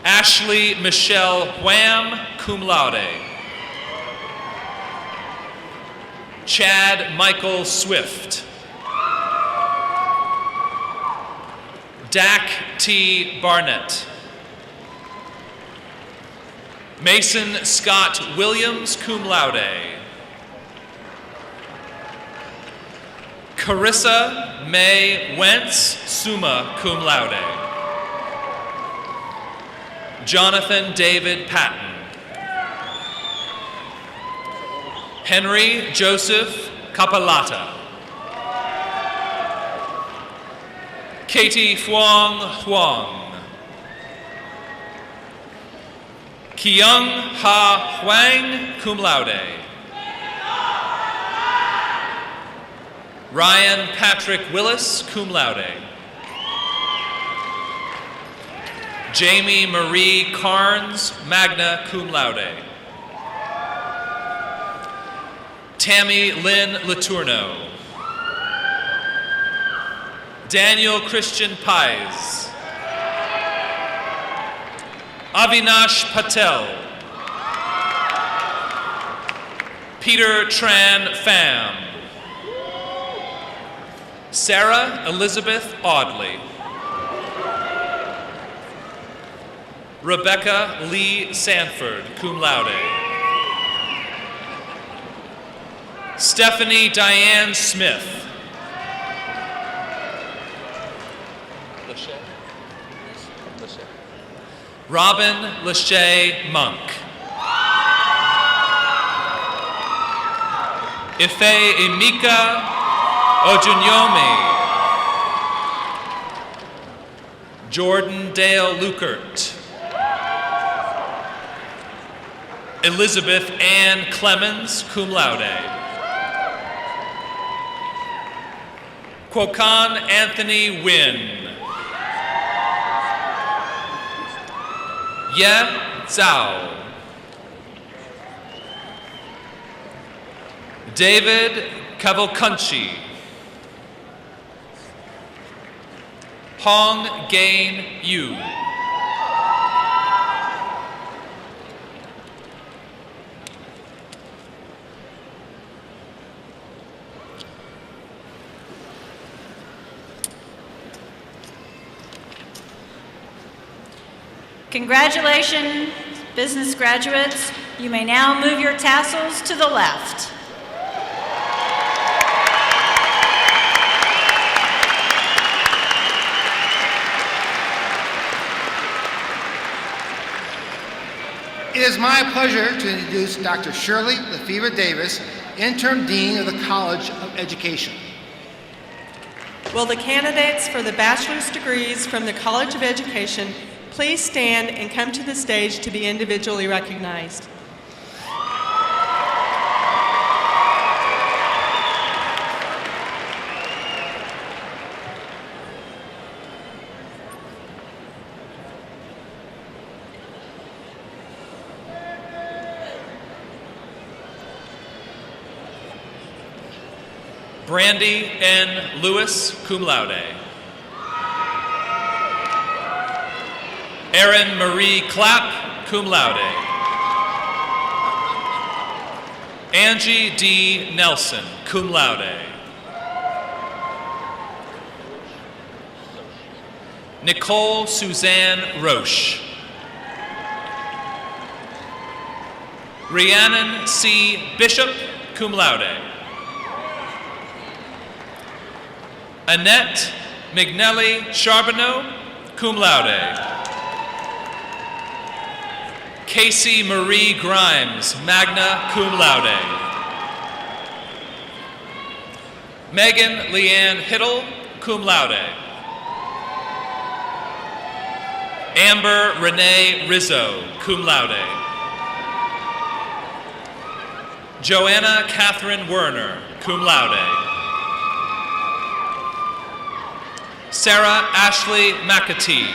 Ashley Michelle Wham, cum laude. Chad Michael Swift. Dak T. Barnett. Mason Scott Williams, cum laude. Carissa May Wentz, summa cum laude. Jonathan David Patton. Henry Joseph Kapalata. Katie Huang Huang. Kyung Ha Huang, cum laude. Ryan Patrick Willis, cum laude. Jamie Marie Carnes, magna cum laude. Tammy Lynn Letourneau. Daniel Christian Pies. Avinash Patel. Peter Tran Pham. Sarah Elizabeth Audley. Rebecca Lee Sanford, cum laude. Stephanie Diane Smith. Robin Lachey Monk. Ife Emeka Ojunyomi. Jordan Dale Lukert. Elizabeth Ann Clemens, cum laude. Kwokan Anthony Wynn. Ye Zhao. David Cavalcanti. Hong Gain Yu. Congratulations, business graduates. You may now move your tassels to the left. It is my pleasure to introduce Dr. Shirley Lefevre Davis, Interim Dean of the College of Education. Will the candidates for the bachelor's degrees from the College of Education please stand and come to the stage to be individually recognized? Brandy N. Lewis, cum laude. Erin Marie Clapp, cum laude. Angie D. Nelson, cum laude. Nicole Suzanne Roche. Rhiannon C. Bishop, cum laude. Annette McNelly Charbonneau, cum laude. Casey Marie Grimes, magna cum laude. Megan Leanne Hiddle, cum laude. Amber Renee Rizzo, cum laude. Joanna Catherine Werner, cum laude. Sarah Ashley McAtee.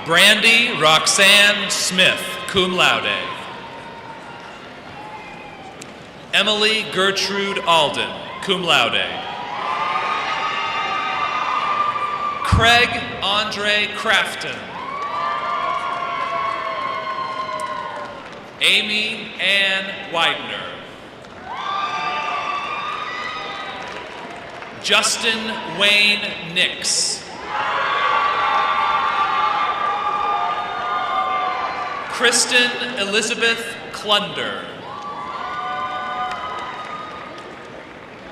Brandy Roxanne Smith, cum laude. Emily Gertrude Alden, cum laude. Craig Andre Crafton. Amy Ann Widener. Justin Wayne Nix. Kristen Elizabeth Clunder.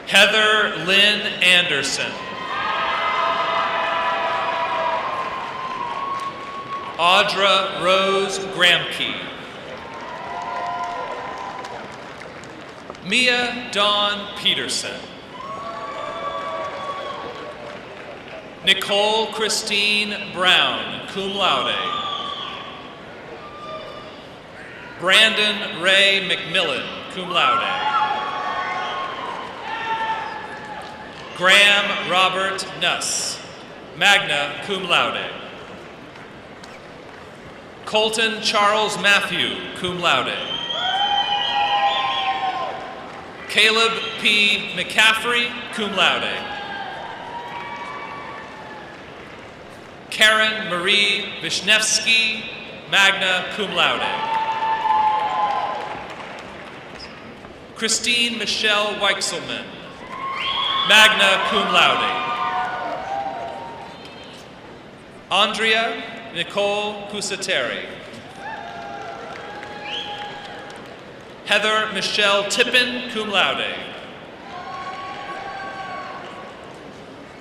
Heather Lynn Anderson. Audra Rose Gramke. Mia Dawn Peterson. Nicole Christine Brown, cum laude. Brandon Ray McMillan, cum laude. Graham Robert Nuss, magna cum laude. Colton Charles Matthew, cum laude. Caleb P. McCaffrey, cum laude. Karen Marie Vishnevsky, magna cum laude. Christine Michelle Weichselman, magna cum laude. Andrea Nicole Pusateri. Heather Michelle Tippin, cum laude.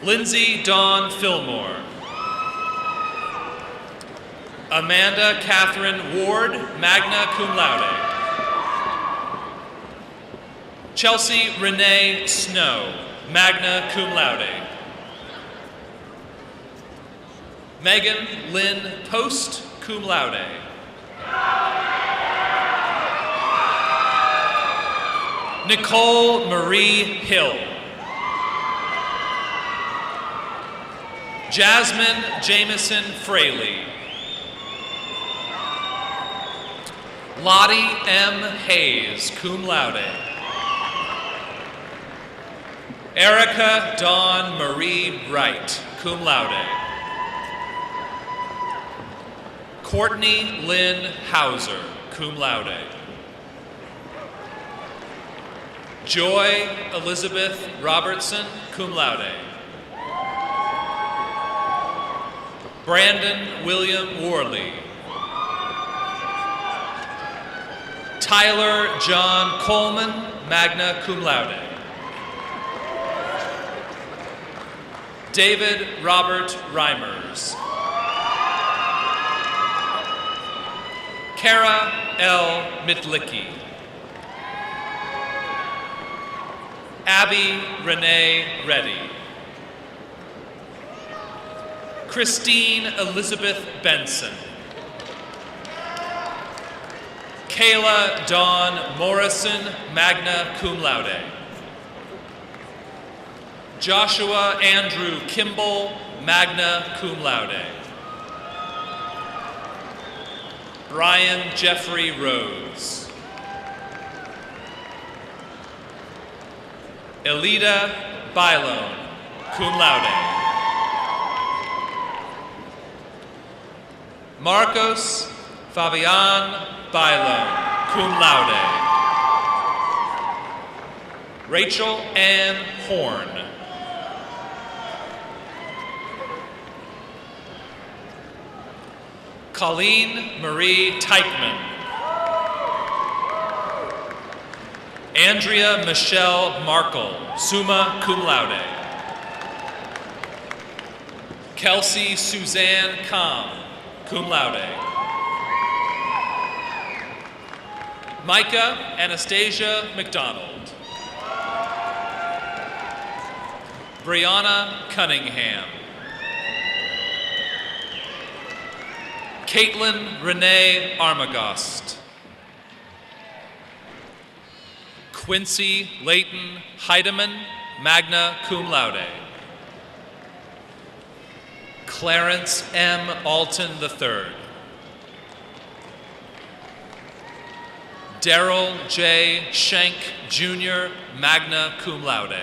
Lindsay Dawn Fillmore. Amanda Catherine Ward, magna cum laude. Chelsea Renee Snow, magna cum laude. Megan Lynn Post, cum laude. Nicole Marie Hill. Jasmine Jameson Fraley. Lottie M. Hayes, cum laude. Erica Dawn Marie Wright, cum laude. Courtney Lynn Hauser, cum laude. Joy Elizabeth Robertson, cum laude. Brandon William Worley. Tyler John Coleman, magna cum laude. David Robert Reimers. Kara L. Mitlicki. Abby Renee Reddy. Christine Elizabeth Benson. Kayla Dawn Morrison, magna cum laude. Joshua Andrew Kimball, magna cum laude. Brian Jeffrey Rose. Elida Bailon, cum laude. Marcos Fabian Bailon, cum laude. Rachel Ann Horn. Colleen Marie Teichman. Andrea Michelle Markle, summa cum laude. Kelsey Suzanne Kahn, cum laude. Micah Anastasia McDonald. Brianna Cunningham. Caitlin Renee Armagost. Quincy Layton Heidemann, magna cum laude. Clarence M. Alton III. Daryl J. Schenk, Jr., magna cum laude.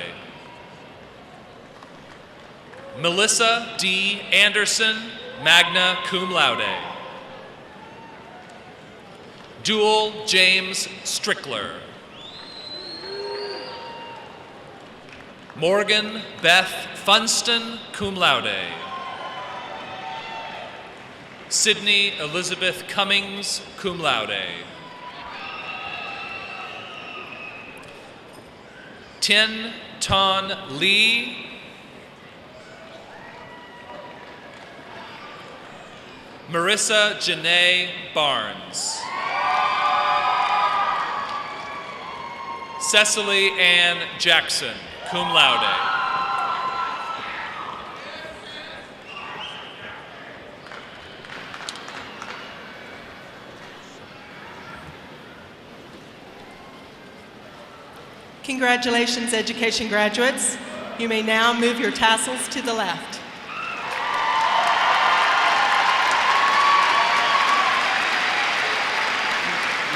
Melissa D. Anderson, magna cum laude. Dual James Strickler. Morgan Beth Funston, cum laude. Sydney Elizabeth Cummings, cum laude. Tin Ton Lee. Marissa Janae Barnes. Cecily Ann Jackson, cum laude. Congratulations, education graduates. You may now move your tassels to the left.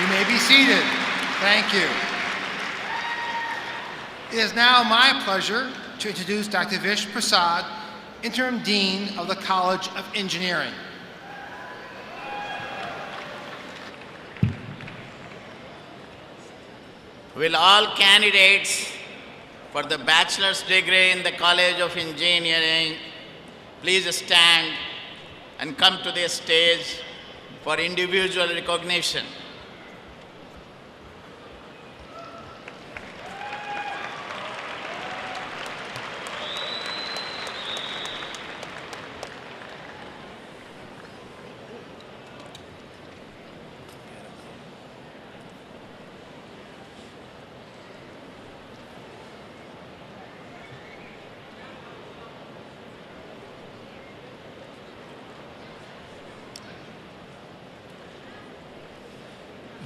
You may be seated. Thank you. It is now my pleasure to introduce Dr. Vish Prasad, Interim Dean of the College of Engineering. Will all candidates for the bachelor's degree in the College of Engineering please stand and come to the stage for individual recognition.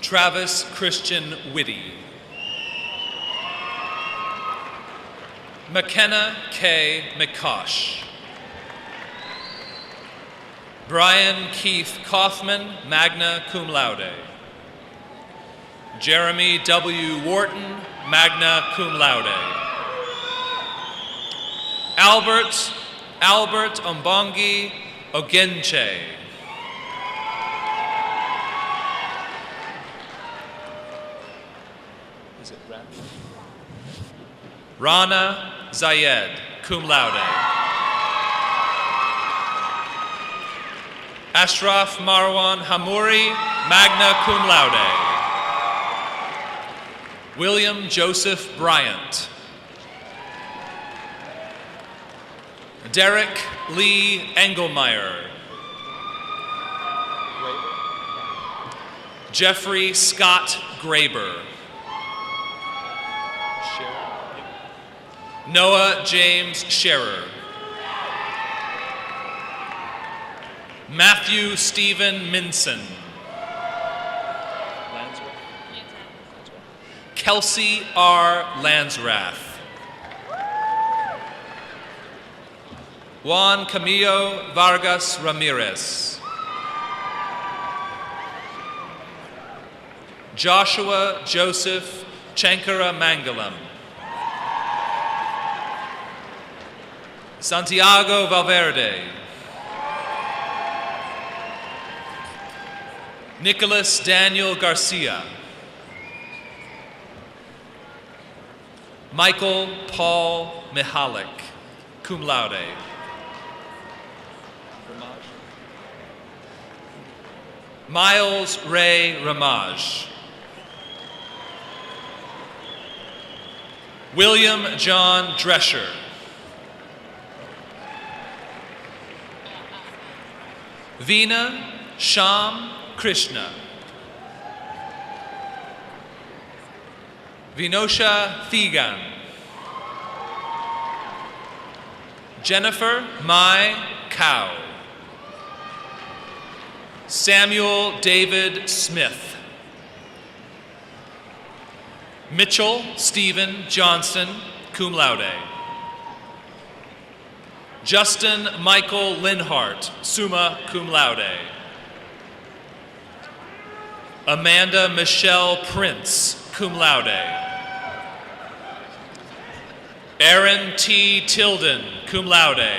Travis Christian Whitty. McKenna K. McCosh. Brian Keith Kaufman, magna cum laude. Jeremy W. Wharton, magna cum laude. Albert Ombongi Ogenche. Is it Rana Zayed, cum laude. Ashraf Marwan Hamouri, magna cum laude. William Joseph Bryant. Derek Lee Engelmeyer. Jeffrey Scott Graber. Noah James Scherer. Matthew Stephen Minson. Kelsey R. Lansrath. Juan Camillo Vargas Ramirez. Joshua Joseph Chankara Mangalam. Santiago Valverde. Nicholas Daniel Garcia. Michael Paul Mihalik, cum laude. Miles Ray Ramaj. William John Drescher. Veena Sham Krishna. Vinosha Thigan. Jennifer Mai Cow. Samuel David Smith. Mitchell Stephen Johnson, cum laude. Justin Michael Linhart, summa cum laude. Amanda Michelle Prince, cum laude. Aaron T. Tilden, cum laude.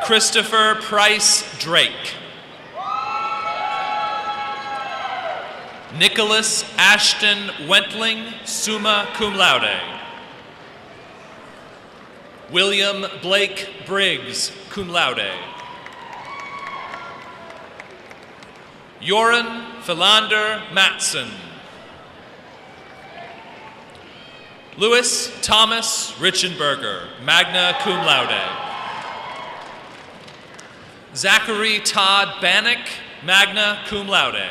Christopher Price Drake. Nicholas Ashton Wentling, summa cum laude. William Blake Briggs, cum laude. Joran Philander Matson. Louis Thomas Richenberger, magna cum laude. Zachary Todd Bannock, magna cum laude.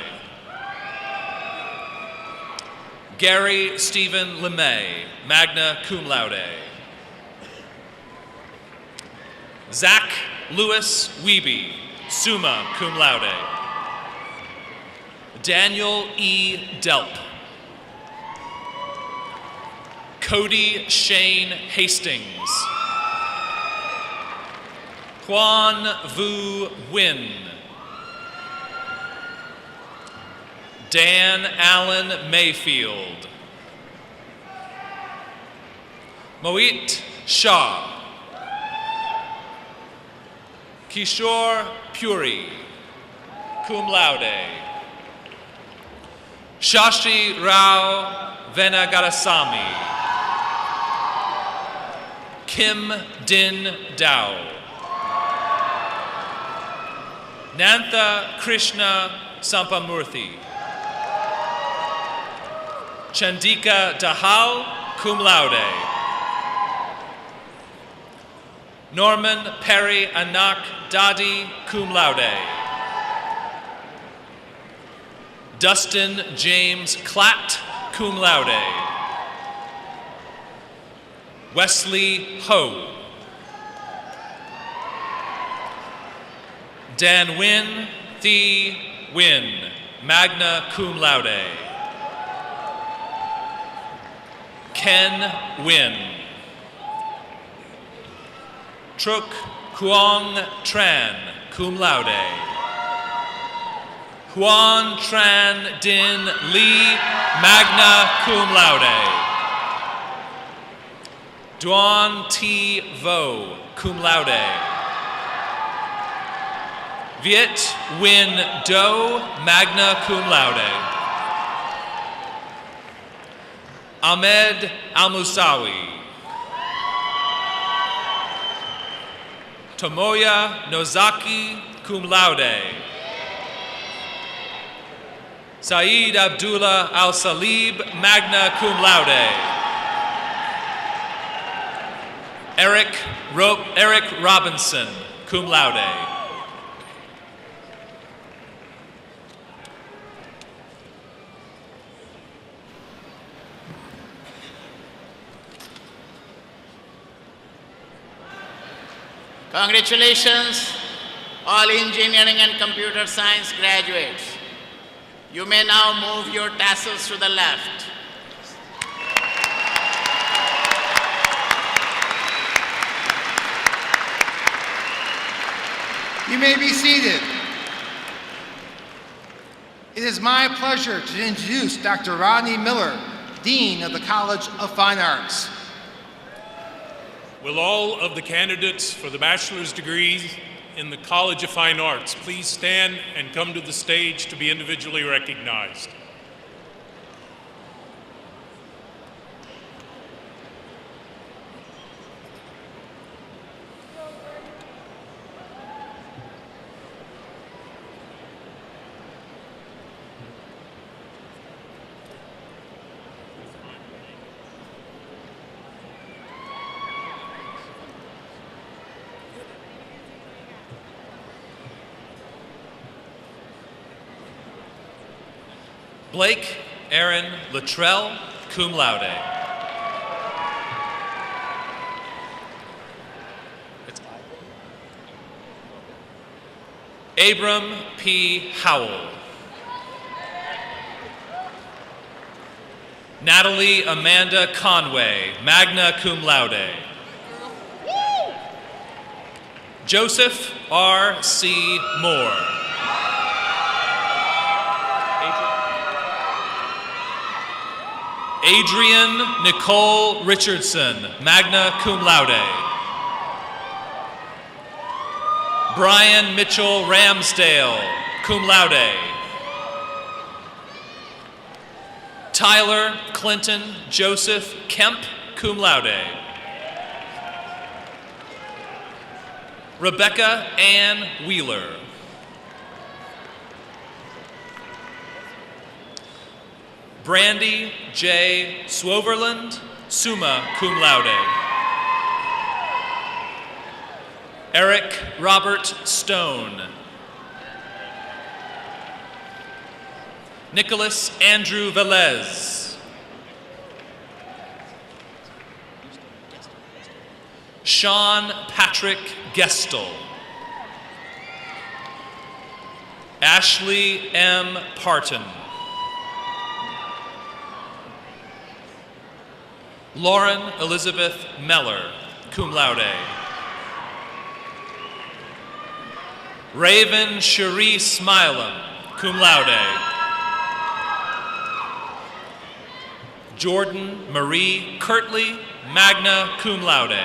Gary Stephen LeMay, magna cum laude. Zach Louis Wiebe, summa cum laude. Daniel E. Delp. Cody Shane Hastings. Quan Vu Nguyen. Dan Allen Mayfield. Moet Shah. Kishore Puri, cum laude. Shashi Rao Venagarasamy. Kim Din Dao. Nantha Krishna Sampamurthy. Chandika Dahal, cum laude. Norman Perry Anak Dadi, cum laude. Dustin James Klatt, cum laude. Wesley Ho. Dan Win, Thi Win, magna cum laude. Ken Win. Truk Huang Tran, cum laude. Huan Tran Din Lee, magna cum laude. Duan T. Vo, cum laude. Viet Win Do, magna cum laude. Ahmed Al-Musawi. Tomoya Nozaki, cum laude. Saeed Abdullah Al-Salib, magna cum laude. Eric Robinson, cum laude. Congratulations, all engineering and computer science graduates. You may now move your tassels to the left. You may be seated. It is my pleasure to introduce Dr. Rodney Miller, Dean of the College of Fine Arts. Will all of the candidates for the bachelor's degrees in the College of Fine Arts please stand and come to the stage to be individually recognized? Blake Aaron Luttrell, cum laude. Abram P. Howell. Natalie Amanda Conway, magna cum laude. Joseph R. C. Moore. Adrian Nicole Richardson, magna cum laude. Brian Mitchell Ramsdale, cum laude. Tyler Clinton Joseph Kemp, cum laude. Rebecca Ann Wheeler. Brandy J. Swoverland, summa cum laude. Eric Robert Stone. Nicholas Andrew Velez. Sean Patrick Gestel. Ashley M. Parton. Lauren Elizabeth Meller, cum laude. Raven Cherie Smilem, cum laude. Jordan Marie Kirtley magna cum laude.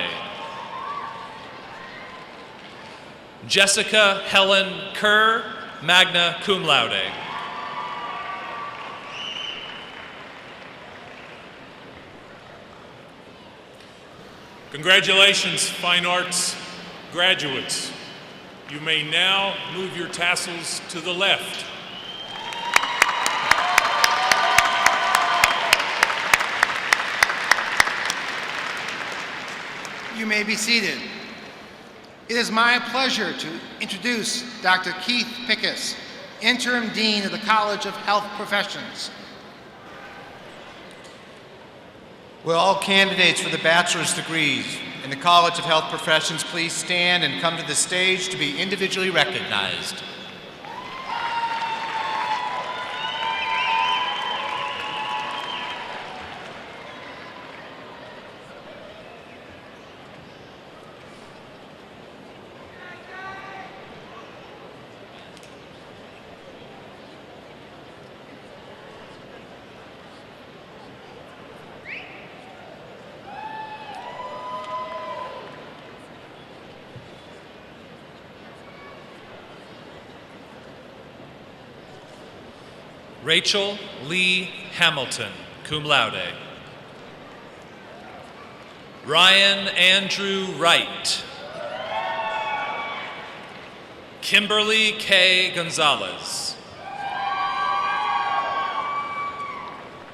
Jessica Helen Kerr, magna cum laude. Congratulations, fine arts graduates. You may now move your tassels to the left. You may be seated. It is my pleasure to introduce Dr. Keith Pickus, Interim Dean of the College of Health Professions. Will all candidates for the bachelor's degrees in the College of Health Professions please stand and come to the stage to be individually recognized. Rachel Lee Hamilton, cum laude. Ryan Andrew Wright. Kimberly K. Gonzalez.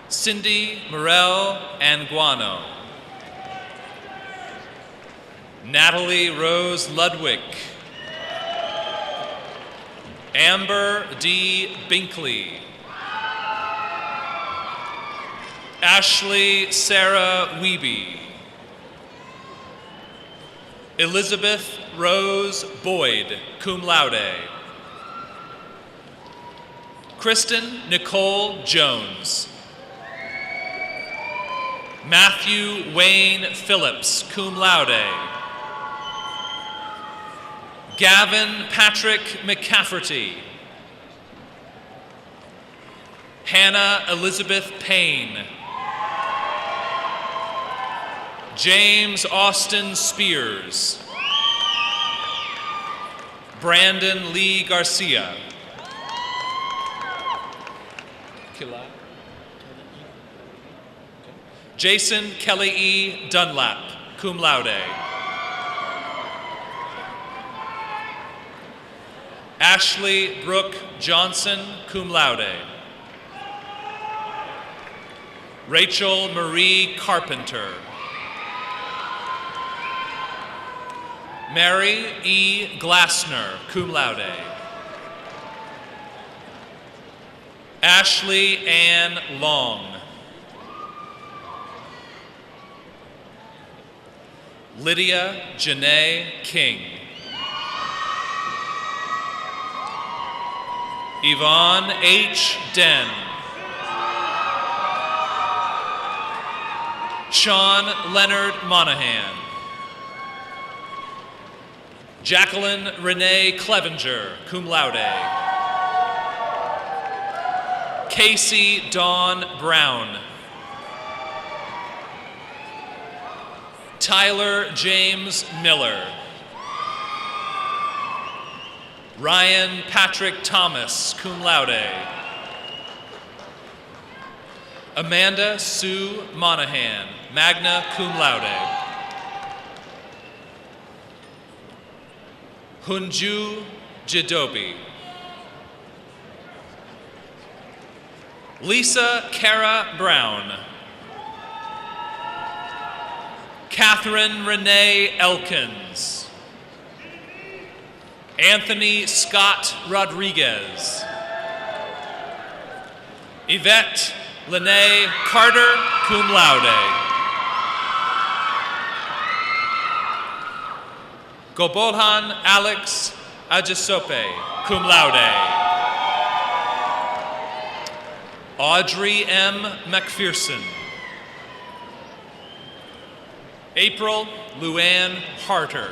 Cindy Morel Anguano. Natalie Rose Ludwig. Amber D. Binkley. Ashley Sarah Wiebe. Elizabeth Rose Boyd, cum laude. Kristen Nicole Jones. Matthew Wayne Phillips, cum laude. Gavin Patrick McCafferty. Hannah Elizabeth Payne. James Austin Spears. Brandon Lee Garcia. Jason Kelly E. Dunlap, cum laude. Ashley Brooke Johnson, cum laude. Rachel Marie Carpenter. Mary E. Glassner, cum laude. Ashley Ann Long. Lydia Janae King. Yvonne H. Den. Sean Leonard Monahan. Jacqueline Renee Clevenger, cum laude. Casey Dawn Brown. Tyler James Miller. Ryan Patrick Thomas, cum laude. Amanda Sue Monahan, magna cum laude. Hunju Jidobi. Lisa Kara Brown. Catherine Renee Elkins. Anthony Scott Rodriguez. Yvette Lene Carter, cum laude. Gobolhan Alex Ajisope, cum laude. Audrey M. McPherson. April Luann Harter.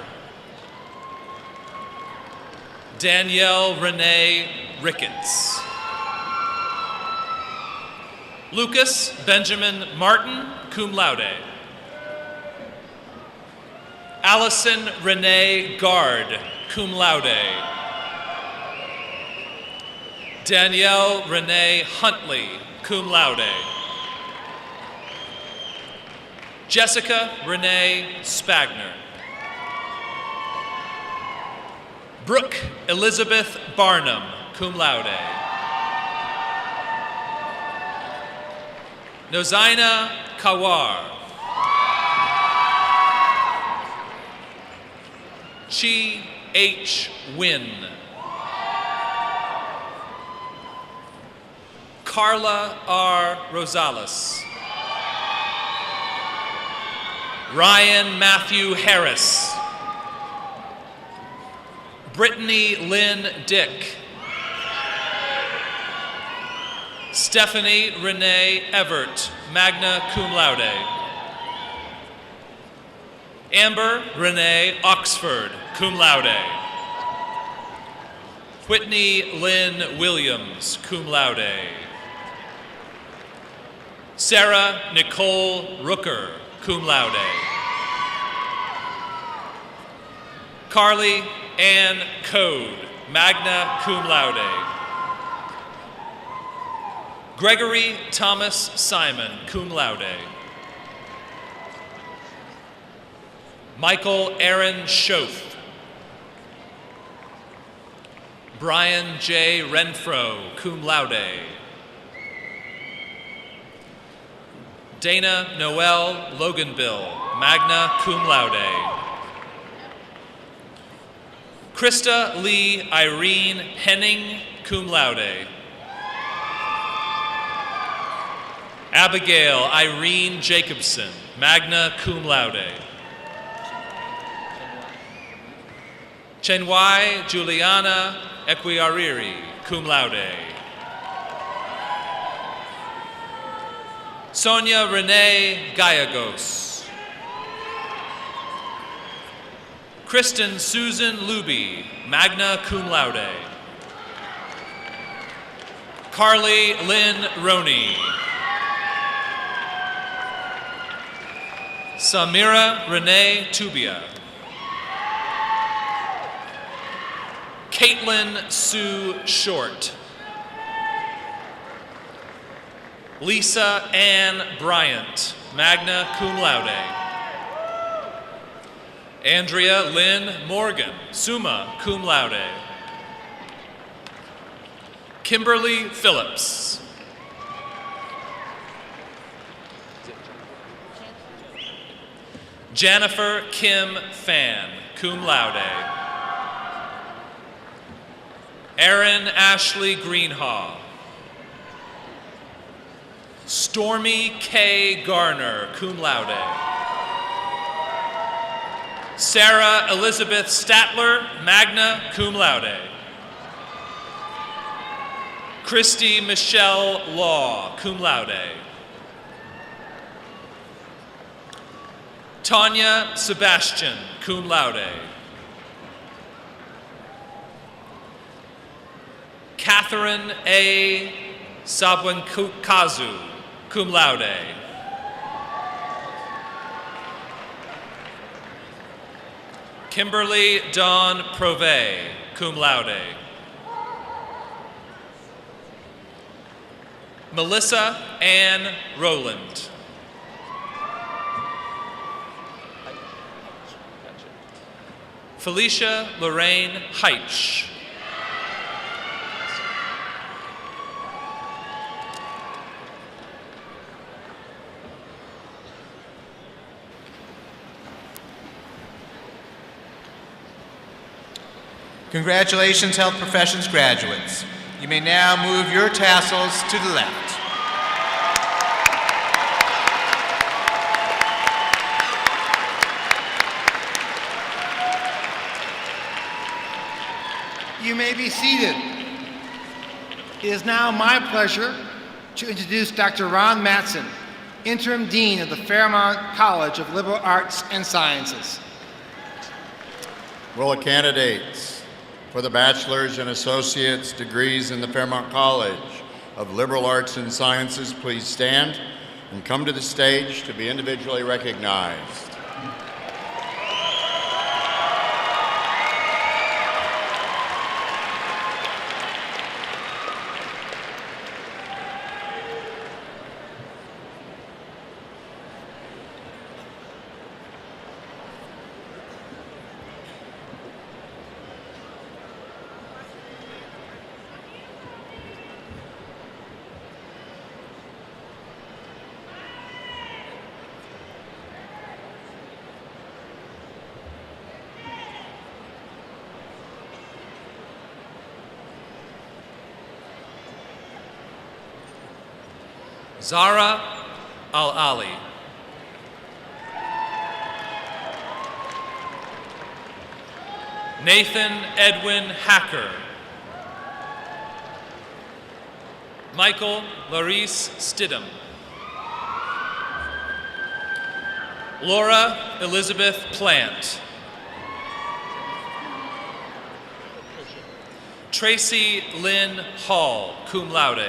Danielle Renee Ricketts. Lucas Benjamin Martin, cum laude. Allison Renee Gard, cum laude. Danielle Renee Huntley, cum laude. Jessica Renee Spagner. Brooke Elizabeth Barnum, cum laude. Nozaina Kawar. Chi H. Wynn. Carla R. Rosales. Ryan Matthew Harris. Brittany Lynn Dick. Stephanie Renee Everett, magna cum laude. Amber Renee Oxford, cum laude. Whitney Lynn Williams, cum laude. Sarah Nicole Rooker, cum laude. Carly Ann Code, magna cum laude. Gregory Thomas Simon, cum laude. Michael Aaron Schoaf. Brian J. Renfro, cum laude. Dana Noel Loganville, magna cum laude. Krista Lee Irene Henning, cum laude. Abigail Irene Jacobson, magna cum laude. Chenwai Juliana Equiariri, cum laude. Sonia Renee Gallegos. Kristen Susan Luby, magna cum laude. Carly Lynn Roney. Samira Renee Tubia. Caitlin Sue Short. Lisa Ann Bryant, magna cum laude. Andrea Lynn Morgan, summa cum laude. Kimberly Phillips. Jennifer Kim Fan, cum laude. Erin Ashley Greenhaw. Stormy K. Garner, cum laude. Sarah Elizabeth Statler, magna cum laude. Christy Michelle Law, cum laude. Tanya Sebastian, cum laude. Catherine A. Sabwankazu, cum laude. Kimberly Dawn Prove, cum laude. Melissa Ann Rowland. Felicia Lorraine Heitch. Congratulations, health professions graduates. You may now move your tassels to the left. You may be seated. It is now my pleasure to introduce Dr. Ron Mattson, Interim Dean of the Fairmont College of Liberal Arts and Sciences. Will the candidates for the bachelor's and associate's degrees in the Fairmont College of Liberal Arts and Sciences please stand and come to the stage to be individually recognized. Zara Al-Ali. Nathan Edwin Hacker. Michael Larice Stidham. Laura Elizabeth Plant. Tracy Lynn Hall, cum laude.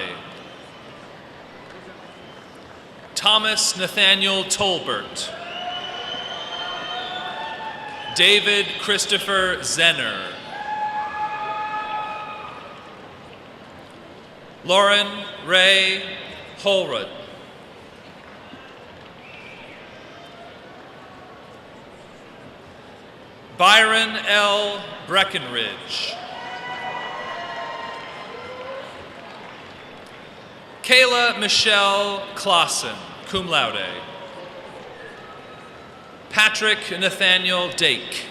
Thomas Nathaniel Tolbert. David Christopher Zenner. Lauren Ray Holrud. Byron L. Breckenridge. Kayla Michelle Clausen, cum laude. Patrick Nathaniel Dake.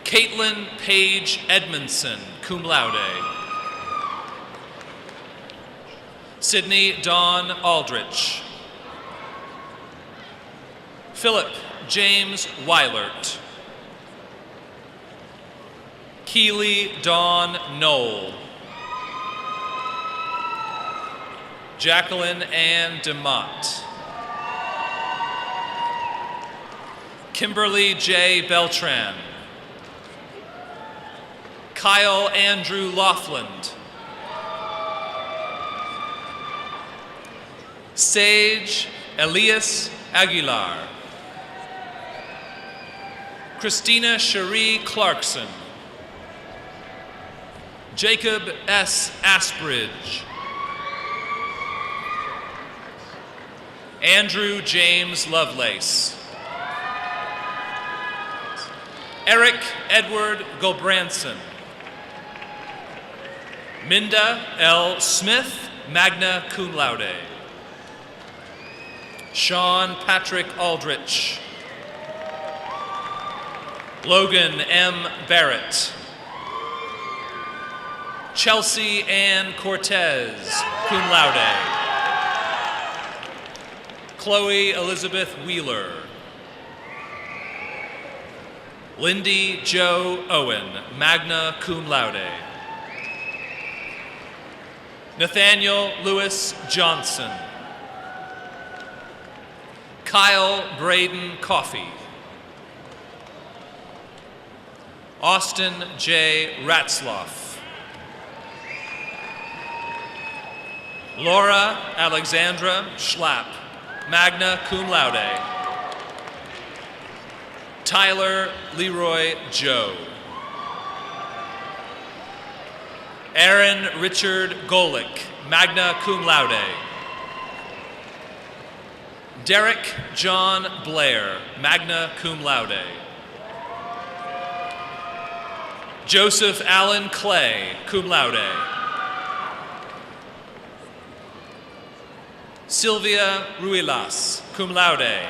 Caitlin Paige Edmondson, cum laude. Sydney Dawn Aldrich. Philip James Weilert. Keely Dawn Knoll. Jacqueline Ann DeMott. Kimberly J. Beltran. Kyle Andrew Laughlin. Sage Elias Aguilar. Christina Cherie Clarkson. Jacob S. Asbridge. Andrew James Lovelace. Eric Edward Gulbranson. Minda L. Smith, magna cum laude. Sean Patrick Aldrich. Logan M. Barrett. Chelsea Ann Cortez, cum laude. Chloe Elizabeth Wheeler. Lindy Jo Owen, magna cum laude. Nathaniel Lewis Johnson. Kyle Braden Coffey. Austin J. Ratzloff. Laura Alexandra Schlapp, magna cum laude. Tyler Leroy Joe. Aaron Richard Golick, magna cum laude. Derek John Blair, magna cum laude. Joseph Allen Clay, cum laude. Sylvia Ruilas, cum laude.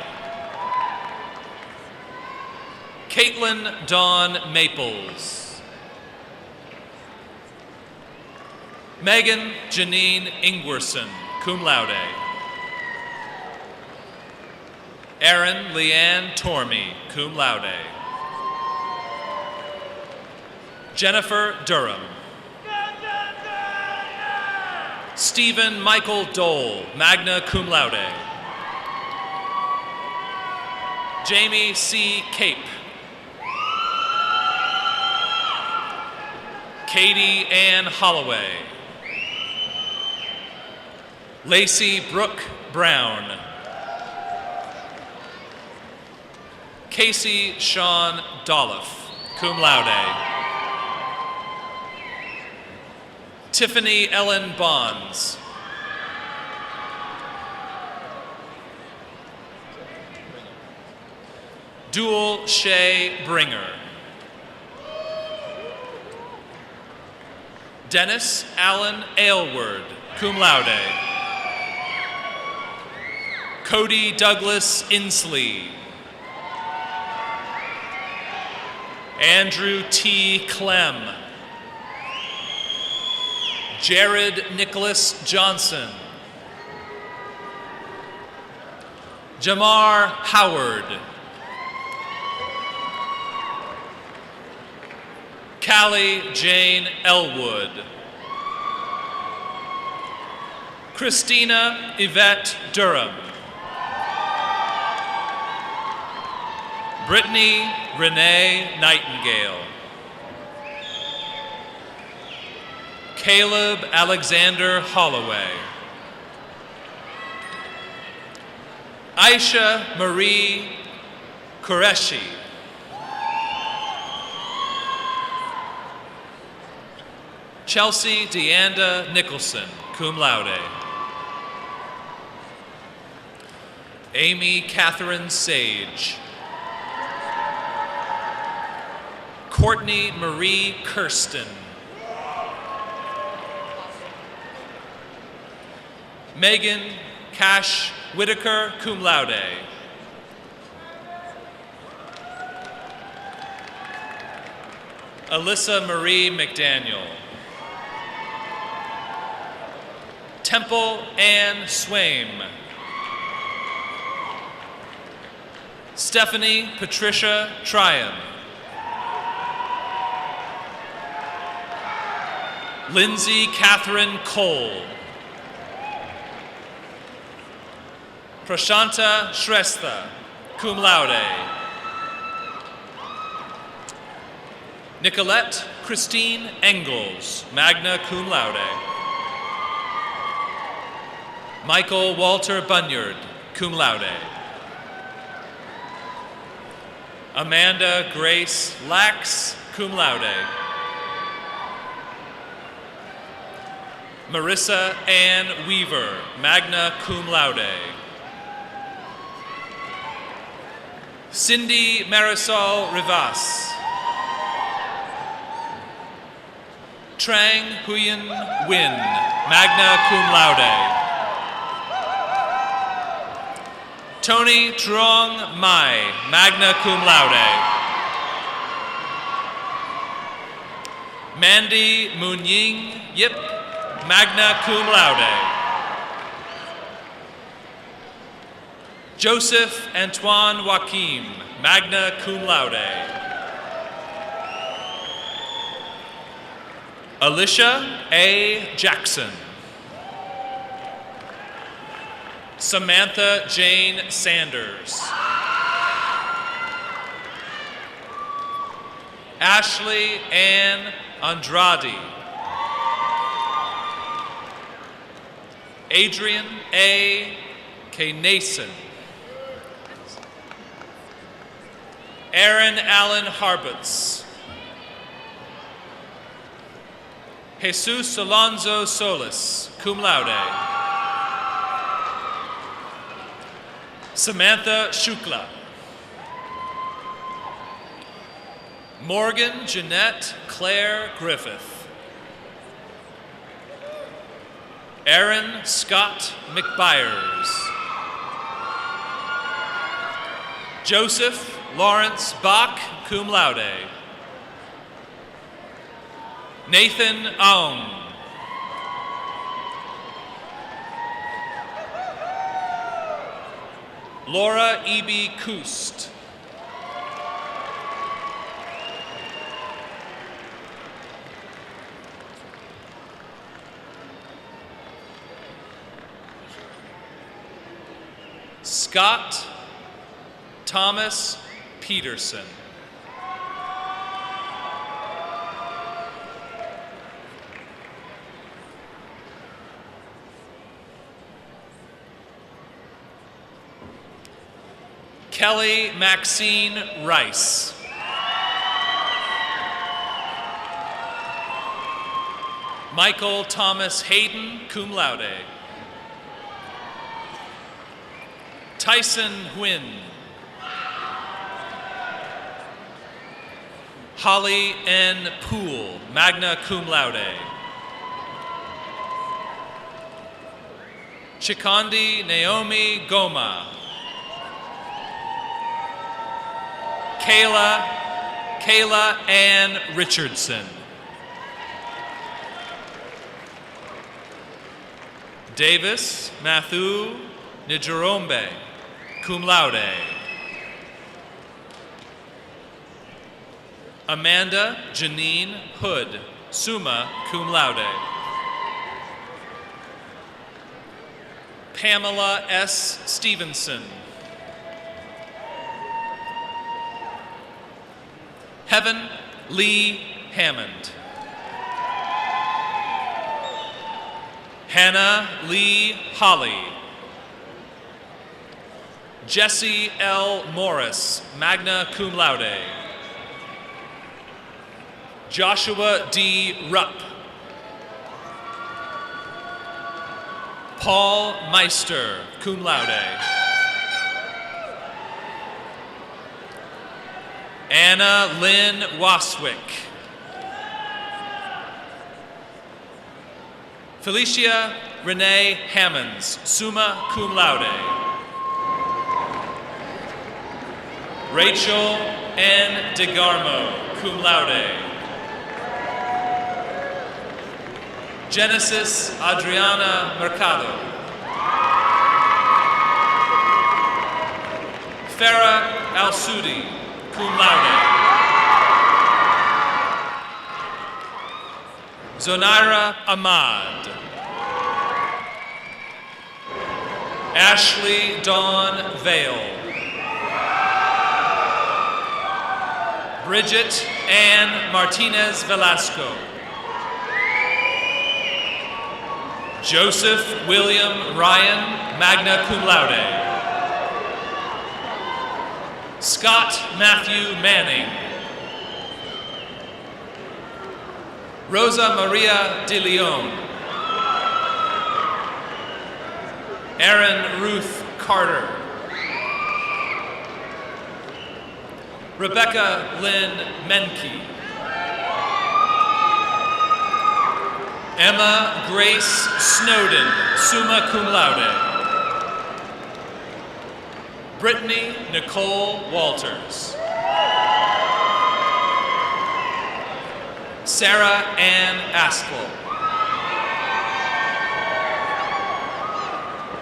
Caitlin Dawn Maples. Megan Janine Ingwerson, cum laude. Erin Leanne Tormey, cum laude. Jennifer Durham. Stephen Michael Dole, magna cum laude. Jamie C. Cape. Katie Ann Holloway. Lacey Brooke Brown. Casey Sean Dolph, cum laude. Tiffany Ellen Bonds. Dual Shay Bringer. Dennis Allen Aylward, cum laude. Cody Douglas Inslee. Andrew T. Clem. Jared Nicholas Johnson. Jamar Howard. Callie Jane Elwood. Christina Yvette Durham. Brittany Renee Nightingale. Caleb Alexander Holloway. Aisha Marie Qureshi. Chelsea Deanda Nicholson, cum laude. Amy Catherine Sage. Courtney Marie Kirsten. Megan Cash Whitaker, cum laude. Alyssa Marie McDaniel. Temple Ann Swaim. Stephanie Patricia Tryon. Lindsay Catherine Cole. Prashanta Shrestha, cum laude. Nicolette Christine Engels, magna cum laude. Michael Walter Bunyard, cum laude. Amanda Grace Lax, cum laude. Marissa Ann Weaver, magna cum laude. Cindy Marisol Rivas. Trang Huyen Nguyen, magna cum laude. Tony Truong Mai, magna cum laude. Mandy Munying Yip, magna cum laude. Joseph Antoine Joaquim, magna cum laude. Alicia A. Jackson. Samantha Jane Sanders. Ashley Ann Andrade. Adrian A. K. Nason. Aaron Allen Harbutz. Jesus Alonzo Solis, cum laude. Samantha Shukla. Morgan Jeanette Claire Griffith. Aaron Scott McByers. Joseph Lawrence Bach, cum laude. Nathan Aung. Laura E.B. Koost. Scott Thomas Peterson. Kelly Maxine Rice. Michael Thomas Hayden, cum laude. Tyson Huynh. Holly N. Poole, magna cum laude. Chikondi Naomi Goma. Kayla Ann Richardson. Davis Matthew Njorombe, cum laude. Amanda Janine Hood, summa cum laude. Pamela S. Stevenson. Heaven Lee Hammond. Hannah Lee Holly. Jesse L. Morris, magna cum laude. Joshua D. Rupp. Paul Meister, cum laude. Anna Lynn Waswick. Felicia Renee Hammonds, summa cum laude. Rachel N. DeGarmo, cum laude. Genesis Adriana Mercado. Farah Al-Sudi, cum laude. Zonaira Ahmad. Ashley Dawn Vale. Bridget Ann Martinez Velasco. Joseph William Ryan, magna cum laude. Scott Matthew Manning. Rosa Maria de Leon. Erin Ruth Carter. Rebecca Lynn Menke. Emma Grace Snowden, summa cum laude. Brittany Nicole Walters. Sarah Ann Askell.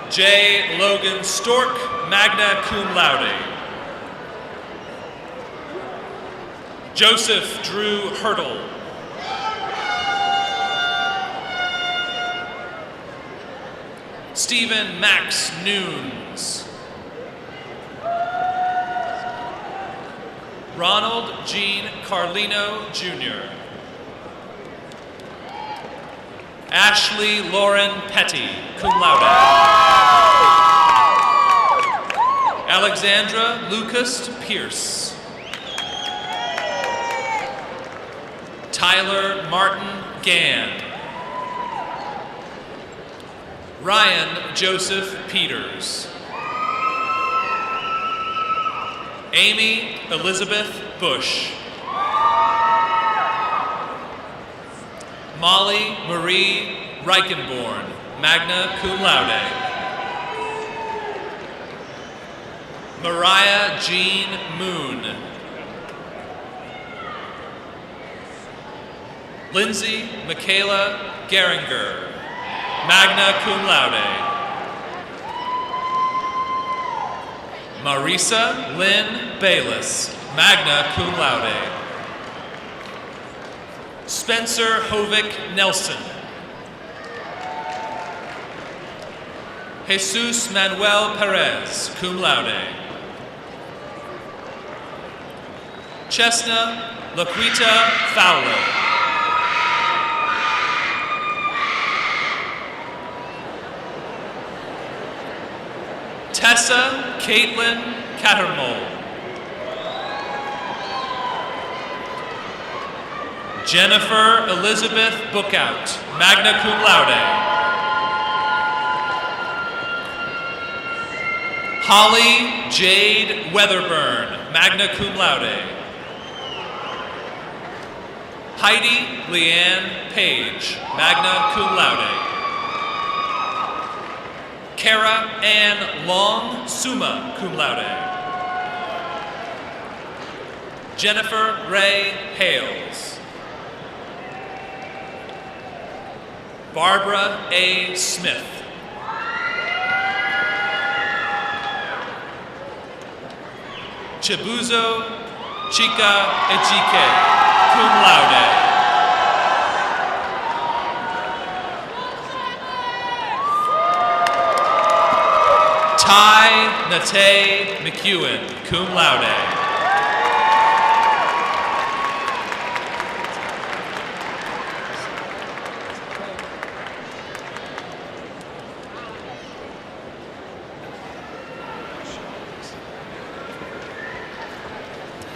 J. Logan Stork, magna cum laude. Joseph Drew Hurdle. Stephen Max Nunes. Ronald Jean Carlino, Jr. Ashley Lauren Petty, cum laude. Alexandra Lucas Pierce. Tyler Martin Gann. Ryan Joseph Peters. Amy Elizabeth Bush. Molly Marie Reichenborn, magna cum laude. Mariah Jean Moon. Lindsay Michaela Geringer, magna cum laude. Marisa Lynn Bayless, magna cum laude. Spencer Hovick Nelson. Jesus Manuel Perez, cum laude. Chesna Laquita Fowler. Tessa Caitlin Cattermole. Jennifer Elizabeth Bookout, magna cum laude. Holly Jade Weatherburn, magna cum laude. Heidi Leanne Page, magna cum laude. Kara Ann Long, summa cum laude. Jennifer Ray Hales. Barbara A. Smith, Chibuzo Chika Ejike, cum laude. Ty Nate McEwen, cum laude.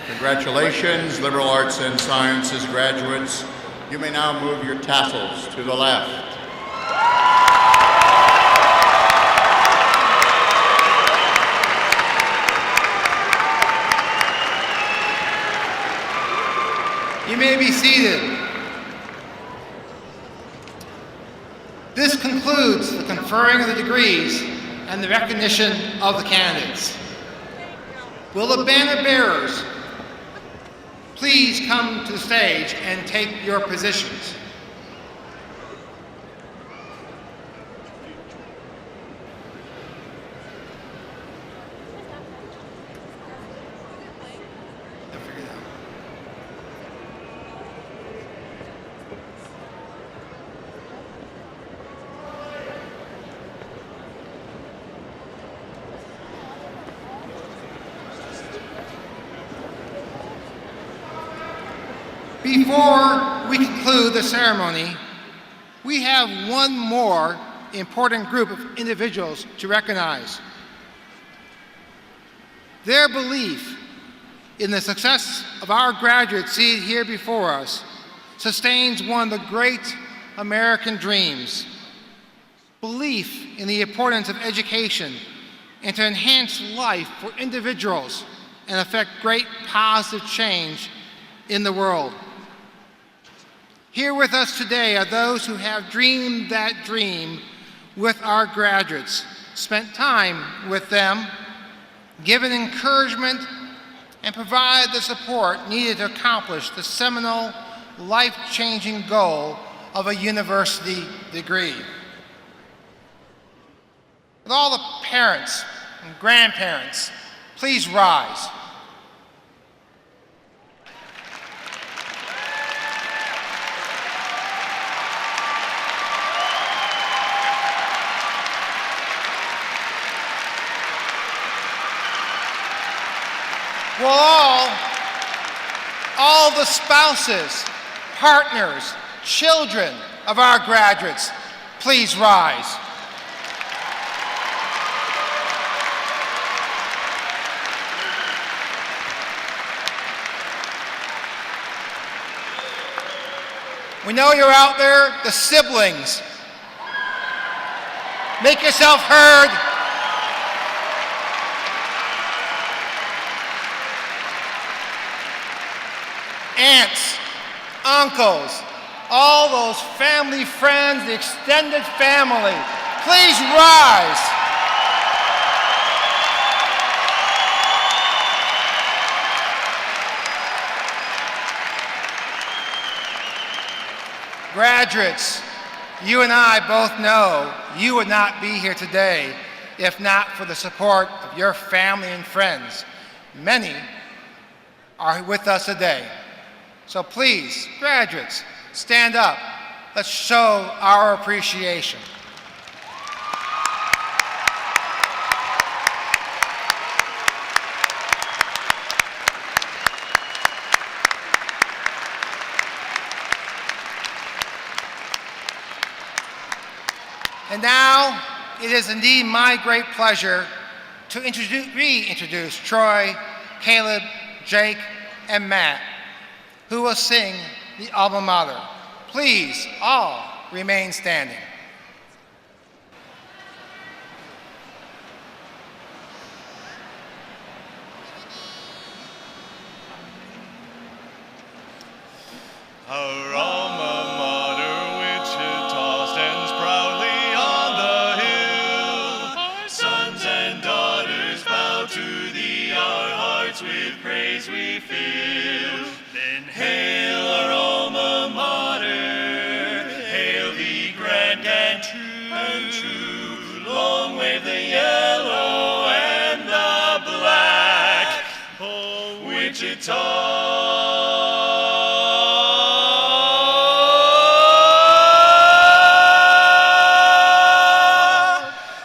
Congratulations, liberal arts and sciences graduates. You may now move your tassels to the left. You may be seated. This concludes the conferring of the degrees and the recognition of the candidates. Will the banner bearers please come to the stage and take your positions? Before we conclude the ceremony, we have one more important group of individuals to recognize. Their belief in the success of our graduates seated here before us sustains one of the great American dreams: belief in the importance of education and to enhance life for individuals and affect great positive change in the world. Here with us today are those who have dreamed that dream with our graduates, spent time with them, given encouragement, and provided the support needed to accomplish the seminal, life-changing goal of a university degree. With all the parents and grandparents, please rise. Will all the spouses, partners, children of our graduates, please rise. We know you're out there, the siblings. Make yourself heard. Aunts, uncles, all those family friends, the extended family, please rise. Graduates, you and I both know you would not be here today if not for the support of your family and friends. Many are with us today. So please, graduates, stand up. Let's show our appreciation. And now, it is indeed my great pleasure to reintroduce Troy, Caleb, Jake, and Matt, who will sing the alma mater. Please, all remain standing. Our alma mater, Wichita, stands proudly on the hill. Our sons and daughters bow to thee, our hearts with praise we fill. Then hail our alma mater, hail thee grand and true. Long wave the yellow and the black.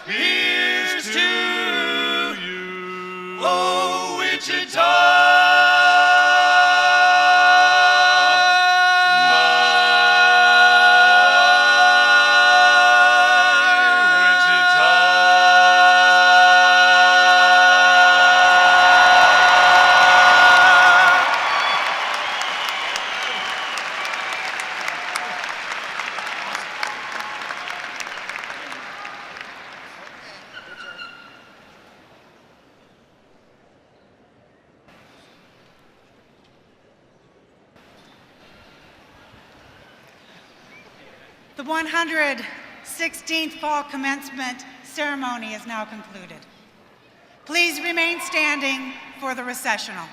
Here's to you, oh Wichita. The 116th Fall Commencement ceremony is now concluded. Please remain standing for the recessional.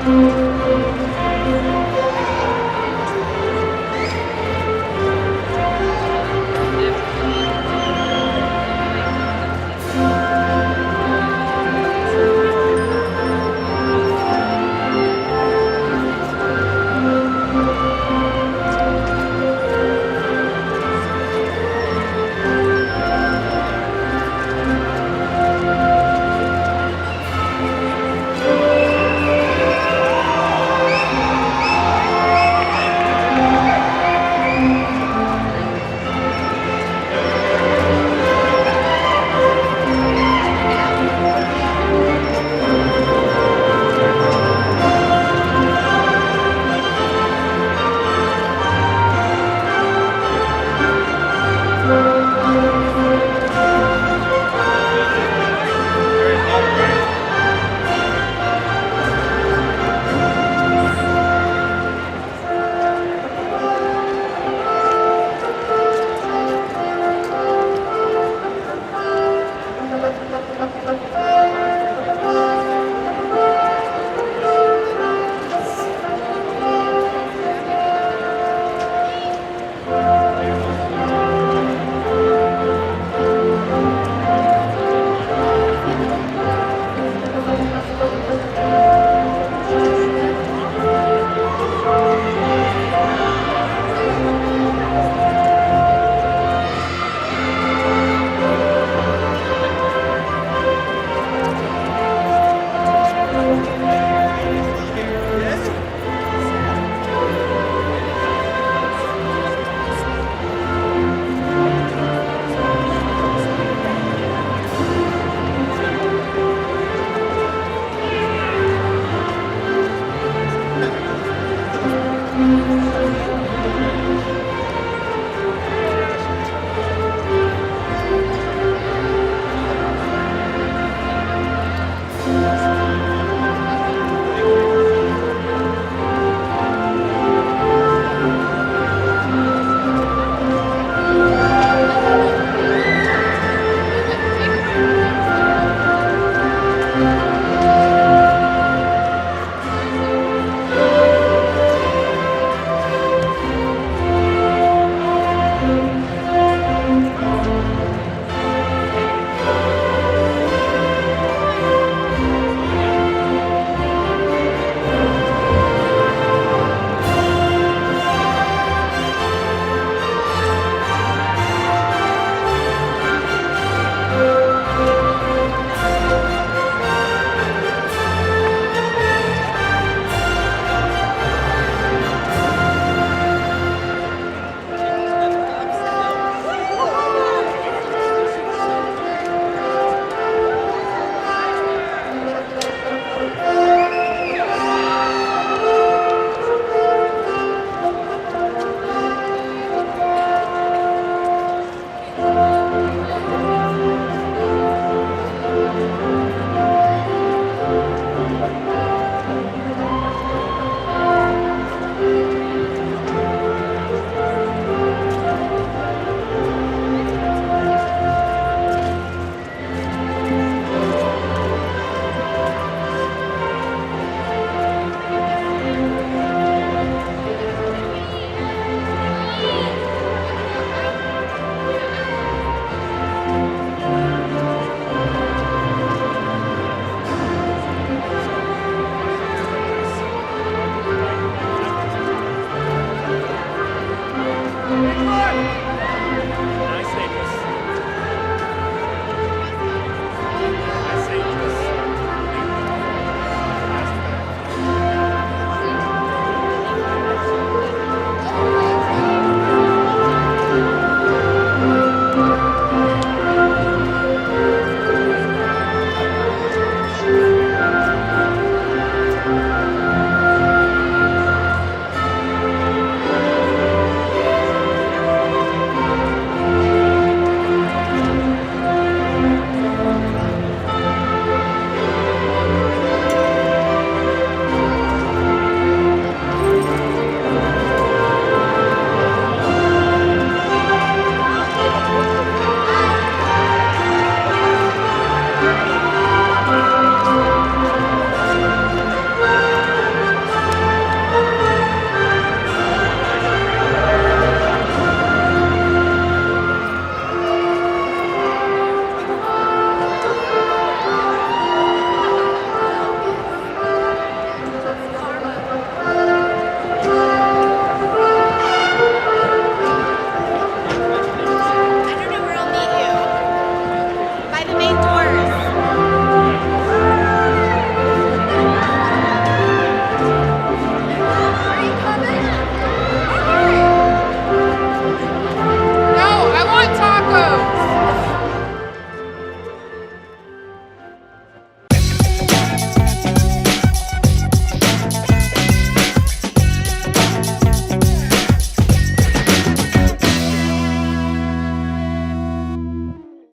Thank you.